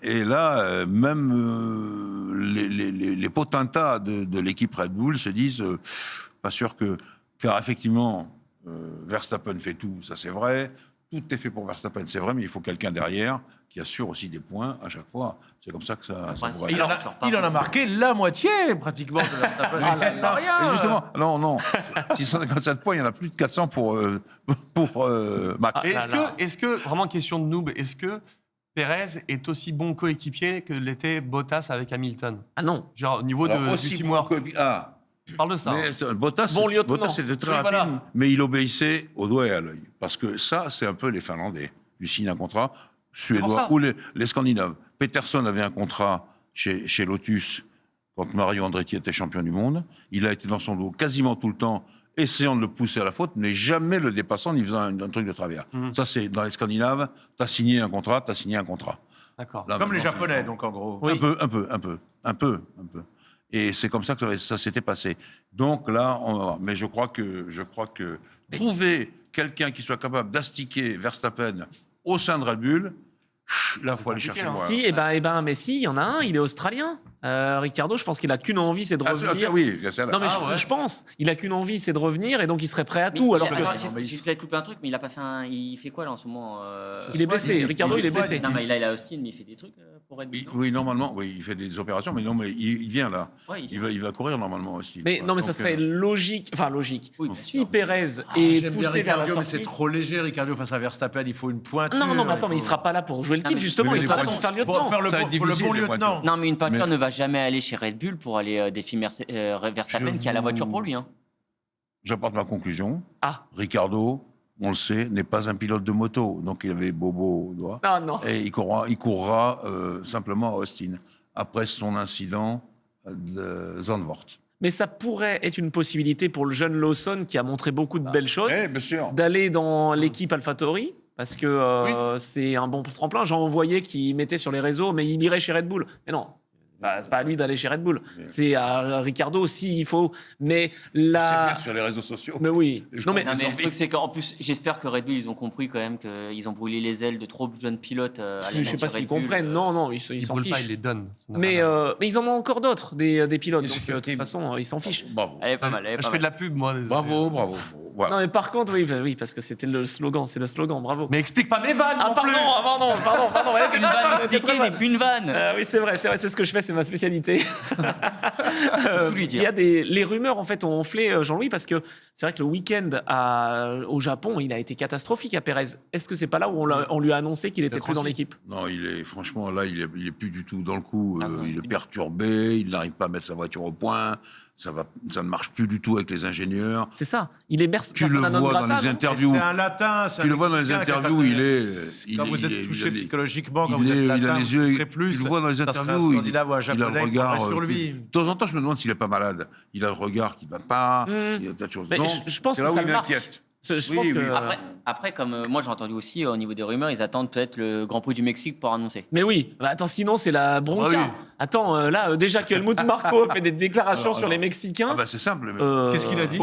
Et là, même les potentats de l'équipe Red Bull se disent, pas sûr que... Car effectivement, Verstappen fait tout, ça c'est vrai. Tout est fait pour Verstappen, c'est vrai, mais il faut quelqu'un derrière qui assure aussi des points à chaque fois. C'est comme ça que ça pourrait Il être. il en a marqué la moitié, pratiquement, de Verstappen. C'est pas rien. Et justement, non, 657 points, il y en a plus de 400 pour Max. Est-ce que, vraiment question de noob, est-ce que Pérez est aussi bon coéquipier que l'était Bottas avec Hamilton? Ah non. Genre au niveau Alors, du aussi teamwork. bon que- Ah, Je parle de ça. mais Bottas, Bon lieutenant. Bottas était très Oui, rapide, voilà. mais il obéissait au doigt et à l'œil. Parce que ça, c'est un peu les Finlandais. Tu signes un contrat pour suédois ça. ou les Scandinaves. Peterson avait un contrat chez Lotus quand Mario Andretti était champion du monde. Il a été dans son dos quasiment tout le temps, essayant de le pousser à la faute, mais jamais le dépassant ni faisant un truc de travers. Ça, c'est dans les Scandinaves, tu as signé un contrat, tu as signé un contrat. D'accord. Là, Comme les maintenant, Japonais, c'est- donc en gros. Oui. Un peu. Et c'est comme ça que ça s'était passé. Donc là, mais je crois que trouver quelqu'un qui soit capable d'astiquer Verstappen au sein de Red Bull, là, il faut aller compliqué, chercher hein. loin. Si, mais si, il y en a un, il est australien. Ricardo, je pense qu'il a qu'une envie, c'est de revenir. Oui, c'est Non, mais Ah, ouais. je pense. Il a qu'une envie, c'est de revenir, et donc il serait prêt à Mais tout. il Alors a- que attends, Non, mais j'ai peut-être loupé un truc, mais il a pas fait un. Il fait quoi là en ce moment il est blessé. Ricardo, il est blessé. Non, mais là, il a Austin, mais il fait des trucs pour Red Bull. non Oui, normalement, oui, il fait des opérations, mais non, mais il vient là. Ouais, Il va courir normalement aussi. Mais non, mais ça Donc, serait logique. Enfin, logique. Oui, bien Si sûr. Pérez Ah, est j'aime bien poussé vers la Ricciardo, mais c'est sortie. trop léger, Ricciardo, face à Verstappen. Il faut une pointure. Non, mais attends, mais il faut- sera pas là pour jouer le Non, titre, mais- justement. mais Il les sera là pointures- pour faire le Pour lieutenant. faire le Ça va bon, être pour le difficile, bon les lieutenant. voitures. Non, mais une peinture Mais- ne va jamais aller chez Red Bull pour aller défier Verstappen qui a la voiture pour lui. Hein. J'apporte ma conclusion. Ah. Ricardo, on le sait, n'est pas un pilote de moto, donc il avait Bobo au doigt. Ah non. Et il courra simplement à Austin, après son incident de Zandvoort. Mais ça pourrait être une possibilité pour le jeune Lawson qui a montré beaucoup de belles choses, Eh, bien sûr. d'aller dans l'équipe AlphaTauri. Parce que c'est un bon tremplin. J'en voyais qui mettait sur les réseaux, mais il irait chez Red Bull. Mais non, c'est pas à lui d'aller chez Red Bull. C'est à Ricardo aussi, il faut. Mais C'est là. bien sur les réseaux sociaux. Mais oui. Je Non, mais, Non, mais le envies. truc, c'est qu'en plus, j'espère que Red Bull, ils ont compris quand même qu'ils ont brûlé les ailes de trop de jeunes pilotes. À je sais pas s'ils comprennent. Non, ils Ils s'en brûlent pas, fichent. ils les donnent. Ça n'a Mais, rien à voir. mais ils en ont encore d'autres, des pilotes. Et Donc, c'est de toute façon, ils s'en fichent. Bravo. Elle est pas mal. Elle est Je pas fais de mal. la pub, moi. désolé. Bravo. Voilà. Non, mais par contre, oui, parce que c'était le slogan. C'est le slogan, bravo. Mais explique pas mes vannes Ah, non pardon, plus. pardon. Ouais, Une vanne c'était très expliquée bonne. n'est plus une vanne. Oui, c'est vrai, c'est ce que je fais, c'est ma spécialité. Tout lui Il dire. y a les rumeurs en fait ont enflé Jean-Louis parce que c'est vrai que le week-end au Japon, il a été catastrophique à Pérez. Est-ce que c'est pas là où on lui a annoncé qu'il était Peut-être plus dans aussi. l'équipe? Non, franchement, là, il est plus du tout dans le coup. Ah non, il est plus perturbé, il n'arrive pas à mettre sa voiture au point. Ça ne marche plus du tout avec les ingénieurs. C'est ça. Il est Tu le vois dans les Mais interviews. c'est un latin, c'est Tu un le vois dans les Mexicain qui a interviews, pas de- il est- Quand il vous est- êtes touché il a les- psychologiquement, quand il vous êtes il latin, a les vous yeux, souffrez plus. tu le vois dans les ça serait un interviews, Scandinave ou un il a Japonais le qui regard. prendrait sur lui. De temps en temps, je me demande s'il est pas malade. Il a le regard qui ne va pas. Il y a tas de choses. Mais Non, je pense c'est que là où ça il le marque. m'inquiète. Je Oui, pense oui. que. Après, comme moi j'ai entendu aussi au niveau des rumeurs, ils attendent peut-être le Grand Prix du Mexique pour annoncer. Mais oui, bah, attends, sinon c'est la bronca. Ah oui. Attends, là, déjà que Helmut Marko fait des déclarations Alors, sur les Mexicains. Ah bah c'est simple. Mais... Qu'est-ce qu'il a dit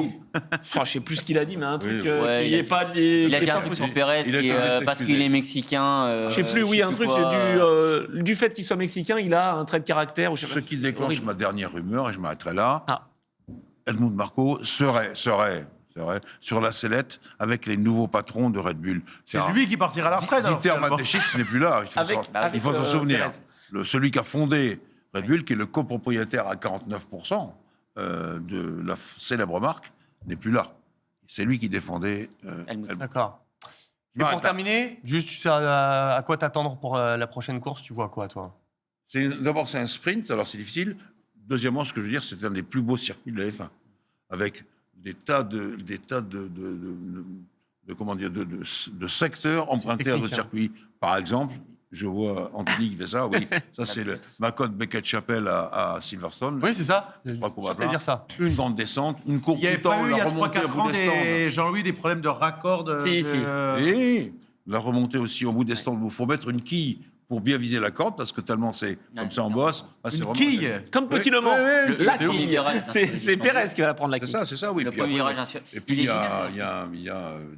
Je sais plus ce qu'il a dit, mais un truc Ouais, qui il a n'est dit- pas dit. Il a qui est dit un pas truc possible. sur Pérez Il a qui est, tenté de parce s'excuser. qu'il est mexicain. Je sais plus, oui, un truc, quoi, c'est du fait qu'il soit mexicain, il a un trait de caractère. Ou je sais Ce pas, qui c'est déclenche horrible. ma dernière rumeur, et je m'arrêterai là, Ah. Helmut Marko serait sur la sellette avec les nouveaux patrons de Red Bull. C'est lui qui partira à la retraite. alors, Dieter finalement. Mateschitz n'est plus là. Il faut s'en souvenir. Pérez. Celui qui a fondé Red Bull, qui est le copropriétaire à 49% de la célèbre marque, n'est plus là. C'est lui qui défendait Helmut. Helmut. D'accord. Je Et pour m'arrête là. terminer, juste tu sais à quoi t'attendre pour la prochaine course, tu vois quoi, toi? D'abord, c'est un sprint, alors c'est difficile. Deuxièmement, ce que je veux dire, c'est un des plus beaux circuits de la F1, avec des tas de de secteurs empruntés à technique, notre hein. circuit. Par exemple, je vois Anthony qui fait ça, oui. Ça, c'est ma côte Beckett-Chapel à Silverstone. Oui, c'est ça. Je crois qu'on va suis sûr que t'allais pas. dire ça. Une grande descente, une courbe Il y avait tout le pas temps, eu, il y la a remontée au 3-4 bout ans, des stands. Jean-Louis, des problèmes de raccord de... Si, si. Et la remontée aussi au bout des stands, où il faut mettre une quille pour bien viser la corde, parce que tellement c'est comme ça en bosse. Ah, c'est Une vraiment- quille. Comme Petit Oui, Le Mans. oui, oui, La c'est quille. ouf. C'est Pérez qui va la prendre la C'est quille. ça, oui. Le Puis premier après, virage, bien sûr. et puis Il il est y a, génial, il y a-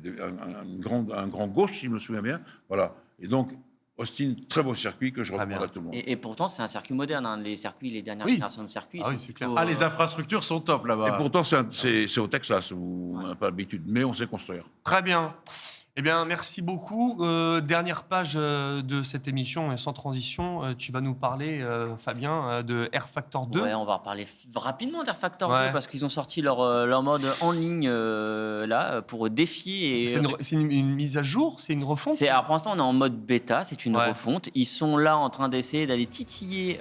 il y a un grand gauche, si je me souviens bien. Voilà. Et donc, Austin, très beau circuit que je Très recommande bien. à tout le monde. Et pourtant, c'est un circuit moderne. Hein. Les dernières Oui. générations de circuits. Ah sont oui, c'est plutôt, clair. Les infrastructures sont top là-bas. Et pourtant, c'est au Texas, où on n'a pas l'habitude, mais on sait construire. Très bien. Eh bien, merci beaucoup. Dernière page de cette émission, et sans transition, tu vas nous parler, Fabien, de Air Factor 2. Ouais, on va reparler rapidement d'Air Factor Ouais. 2 parce qu'ils ont sorti leur mode en ligne là pour défier. C'est une mise à jour, c'est une refonte. Alors pour l'instant, on est en mode bêta, c'est une Ouais. refonte. Ils sont là en train d'essayer d'aller titiller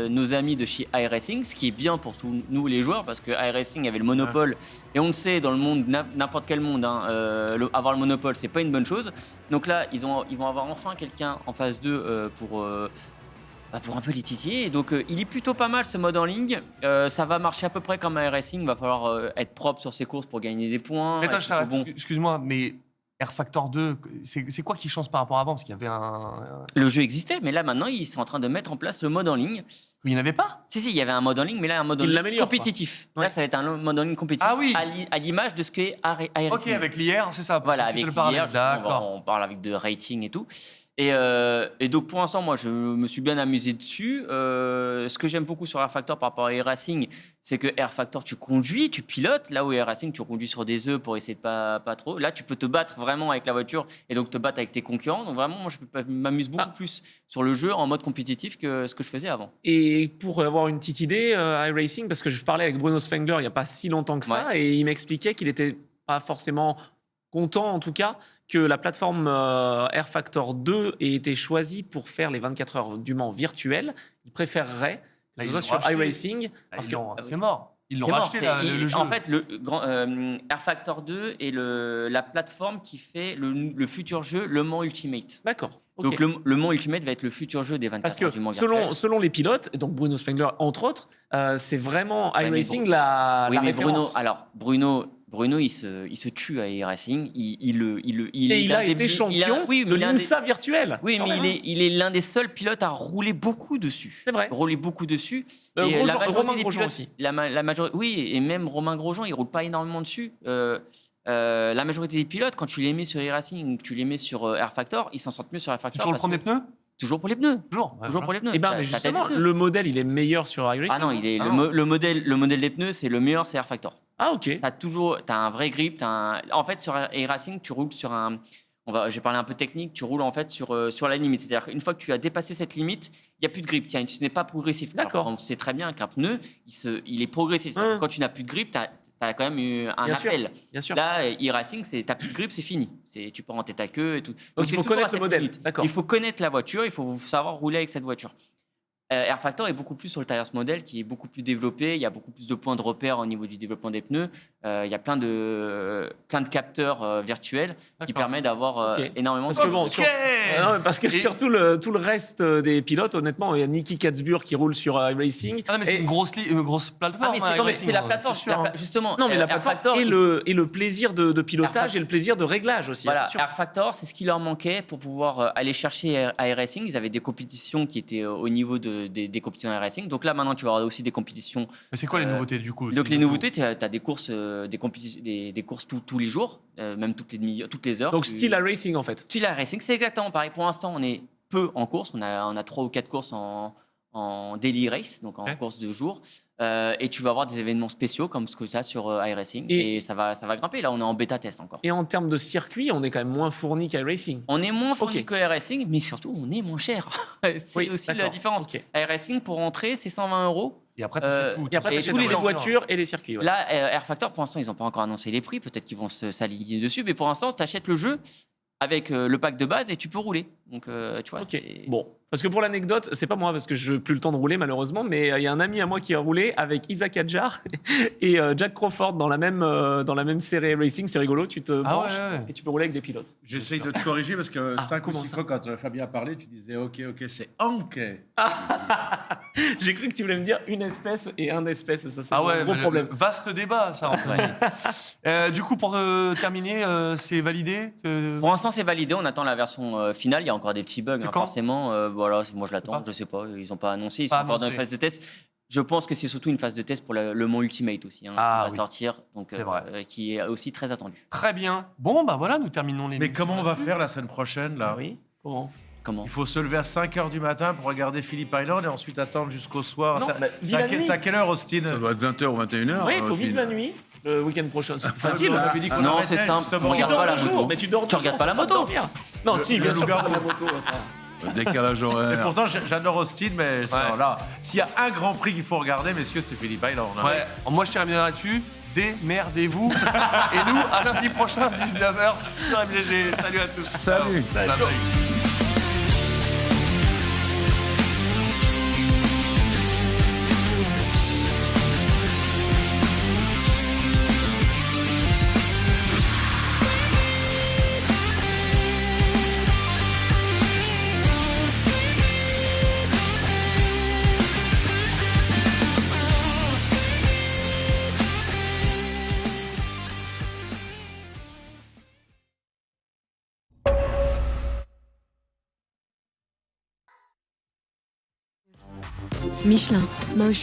nos amis de chez iRacing, ce qui est bien pour tous nous les joueurs parce que iRacing avait le monopole et on le sait dans le monde, n'importe quel monde, hein, avoir le monopole, c'est pas une bonne chose. Donc là, ils vont avoir enfin quelqu'un en phase 2 pour un peu les titiller. Et donc il est plutôt pas mal ce mode en ligne. Ça va marcher à peu près comme iRacing. Il va falloir être propre sur ses courses pour gagner des points. Mais attends, être je t'arrête. plutôt bon. Excuse-moi, mais Air Factor 2, c'est quoi qui change par rapport à avant? Parce qu'il y avait Le jeu existait, mais là maintenant ils sont en train de mettre en place le mode en ligne. Il n'y en avait pas? Si, il y avait un mode en ligne, mais là, un mode en Ils ligne l'améliorent, compétitif. quoi. Là, Ouais. ça va être un mode en ligne compétitif. Ah oui. À l'image de ce qu'est iRacing. Ok, avec l'IR, c'est ça. Voilà, c'est avec le parallèle. l'IR, D'accord. on parle avec de rating et tout. Et donc, pour l'instant, moi, je me suis bien amusé dessus. Ce que j'aime beaucoup sur Air Factor par rapport à iRacing, c'est que Air Factor, tu conduis, tu pilotes. Là où iRacing, tu conduis sur des œufs pour essayer de pas trop. Là, tu peux te battre vraiment avec la voiture et donc te battre avec tes concurrents. Donc, vraiment, moi, je m'amuse beaucoup plus sur le jeu en mode compétitif que ce que je faisais avant. Et pour avoir une petite idée, iRacing, parce que je parlais avec Bruno Spengler il n'y a pas si longtemps que ça, et il m'expliquait qu'il n'était pas forcément content, en tout cas, que la plateforme Air Factor 2 ait été choisie pour faire les 24 heures du Mans virtuelles. Il préférerait Là, que ils ce soit l'ont sur racheté. iRacing. Parce que C'est mort. Ils l'ont C'est mort, racheté, le jeu. En fait, Air Factor 2 est la plateforme qui fait le futur jeu Le Mans Ultimate. D'accord. ok. Donc le Mans Ultimate va être le futur jeu des 24 Parce heures que du Mans virtuel. selon les pilotes, et donc Bruno Spengler entre autres, c'est vraiment Ouais, mais iRacing bon. la Oui, mais référence. Bruno, il se tue à iRacing. Et il a été champion de l'INSA virtuelle. Oui, Quand mais même, il est l'un des seuls pilotes à rouler beaucoup dessus. C'est vrai. Rouler beaucoup dessus. Grosjean- la majorité Romain des Grosjean pilotes- aussi. La majorité, oui, et même Romain Grosjean, il roule pas énormément dessus. La majorité des pilotes, quand tu les mets sur iRacing ou que tu les mets sur Air Factor, ils s'en sortent mieux sur Air C'est Factor. toujours le parce premier que- pneu? Toujours pour les pneus. Toujours. Ouais, Toujours pour voilà. les pneus. Eh ben, T'as- mais t'as justement, tes pneus. le modèle, il est meilleur sur iRacing. Ah non, Ah non. le modèle des pneus, c'est le meilleur, c'est Air Factor. Ah, ok. T'as un vrai grip. En fait, sur iRacing, tu roules sur un. J'ai parlé un peu technique. Tu roules en fait sur la limite. C'est-à-dire qu'une fois que tu as dépassé cette limite, il n'y a plus de grip. Ce n'est pas progressif. D'accord. Alors, on sait très bien qu'un pneu, il est progressif. C'est-à-dire que quand tu n'as plus de grip, tu as quand même eu un Bien sûr. appel. Bien sûr. Là, iRacing, t'as plus de grip, c'est fini. Tu peux en tête à queue et tout. Donc, il c'est faut toujours à connaître le cette modèle. limite. D'accord. Il faut connaître la voiture. Il faut savoir rouler avec cette voiture. Air Factor est beaucoup plus sur le tires model qui est beaucoup plus développé. Il y a beaucoup plus de points de repère au niveau du développement des pneus. Il y a plein de capteurs virtuels qui D'accord. permettent d'avoir Ok. énormément Parce que bon, Ok. Non, mais parce que Et- surtout tout le reste des pilotes, honnêtement, il y a Niki Katzbur qui roule sur iRacing. Ah non, mais c'est Et- une grosse plateforme. Ah, mais hein, c'est la plateforme. c'est sûr, hein. Justement, Non, mais la Air plateforme Factor, et il- le plaisir de pilotage Air et le plaisir de réglage aussi. Voilà, attention. Air Factor, c'est ce qui leur manquait pour pouvoir aller chercher iRacing. Ils avaient des compétitions qui étaient au niveau des compétitions iRacing. Donc là, maintenant, tu vas avoir aussi des compétitions. Mais c'est quoi les nouveautés du coup? Donc les nouveautés, tu as des courses, des courses tous les jours, même toutes les heures. Donc Tu- style iRacing en fait. Style iRacing, c'est exactement pareil. Pour l'instant, on est peu en course. On a 3 ou 4 courses en daily race, donc en Ouais. course de jour. Et tu vas avoir des événements spéciaux comme ce que tu as sur iRacing. Et- Et ça va grimper. Là, on est en bêta test encore. Et en termes de circuit, on est quand même moins fourni qu'iRacing. On est moins fourni Ok. que iRacing, mais surtout, on est moins cher. C'est Oui, aussi la d'accord. différence. Ok. iRacing, pour entrer, c'est 120 €. Et après, Euh, t'achètes tout. Et après, Et tu tous les les ans. voitures et les circuits. ouais. Là, Air Factor, pour l'instant, ils n'ont pas encore annoncé les prix. Peut-être qu'ils vont s'aligner dessus. Mais pour l'instant, tu achètes le jeu avec le pack de base et tu peux rouler. Donc, tu vois, Ok. c'est... Bon, Parce que pour l'anecdote, c'est pas moi parce que je n'ai plus le temps de rouler malheureusement, mais il y a un ami à moi qui a roulé avec Isaac Hadjar et Jack Crawford dans la même série racing. C'est rigolo, tu te branches et tu peux rouler avec des pilotes. J'essaye de te corriger parce que 5 ou comment 6 ça fois, quand Fabien a parlé, tu disais ok, c'est Hank. J'ai cru que tu voulais me dire une espèce et un espèce, ça c'est Ah un ouais, gros problème. vaste débat, ça. En fait. Du coup, pour terminer, c'est validé Pour l'instant, c'est validé. On attend la version finale. Il y a encore des petits bugs, C'est hein, quand forcément. Voilà, moi je l'attends. pas. Je sais pas. Ils n'ont pas annoncé. Ils Pas sont encore dans annoncé. une phase de test. Je pense que c'est surtout une phase de test pour le Mans Ultimate aussi, hein, Ah qui va oui. sortir, donc C'est vrai. qui est aussi très attendu. Très bien. Bon, bah voilà, nous terminons les. Mais comment on va faire la semaine prochaine là? Ah oui. Comment Comment Il faut se lever à 5h du matin pour regarder Phillip Island et ensuite attendre jusqu'au soir. Non, Ça- bah, c'est à vis la nuit. c'est à quelle heure, Austin? Ça doit être 20h ou 21h. Oui, il faut vivre la nuit le week-end prochain. C'est plus facile. on avait dit qu'on Non, arrêtait, c'est simple. justement. On Tu regarde dors pas la le jour, moto. mais tu dors. Tu regardes pas la moto. Dormir. Non, si, bien sûr, loup-garou. pas la moto. Attends. Décalage Et horaire. pourtant, j'adore Austin, mais non, là, s'il y a un grand prix qu'il faut regarder, messieurs, c'est Phillip Island. hein. Ouais, moi je termine là-dessus. Démerdez-vous. Et nous, à lundi prochain, 19h sur MGG. Salut à tous. Salut. Bye bye. Michelin, Motion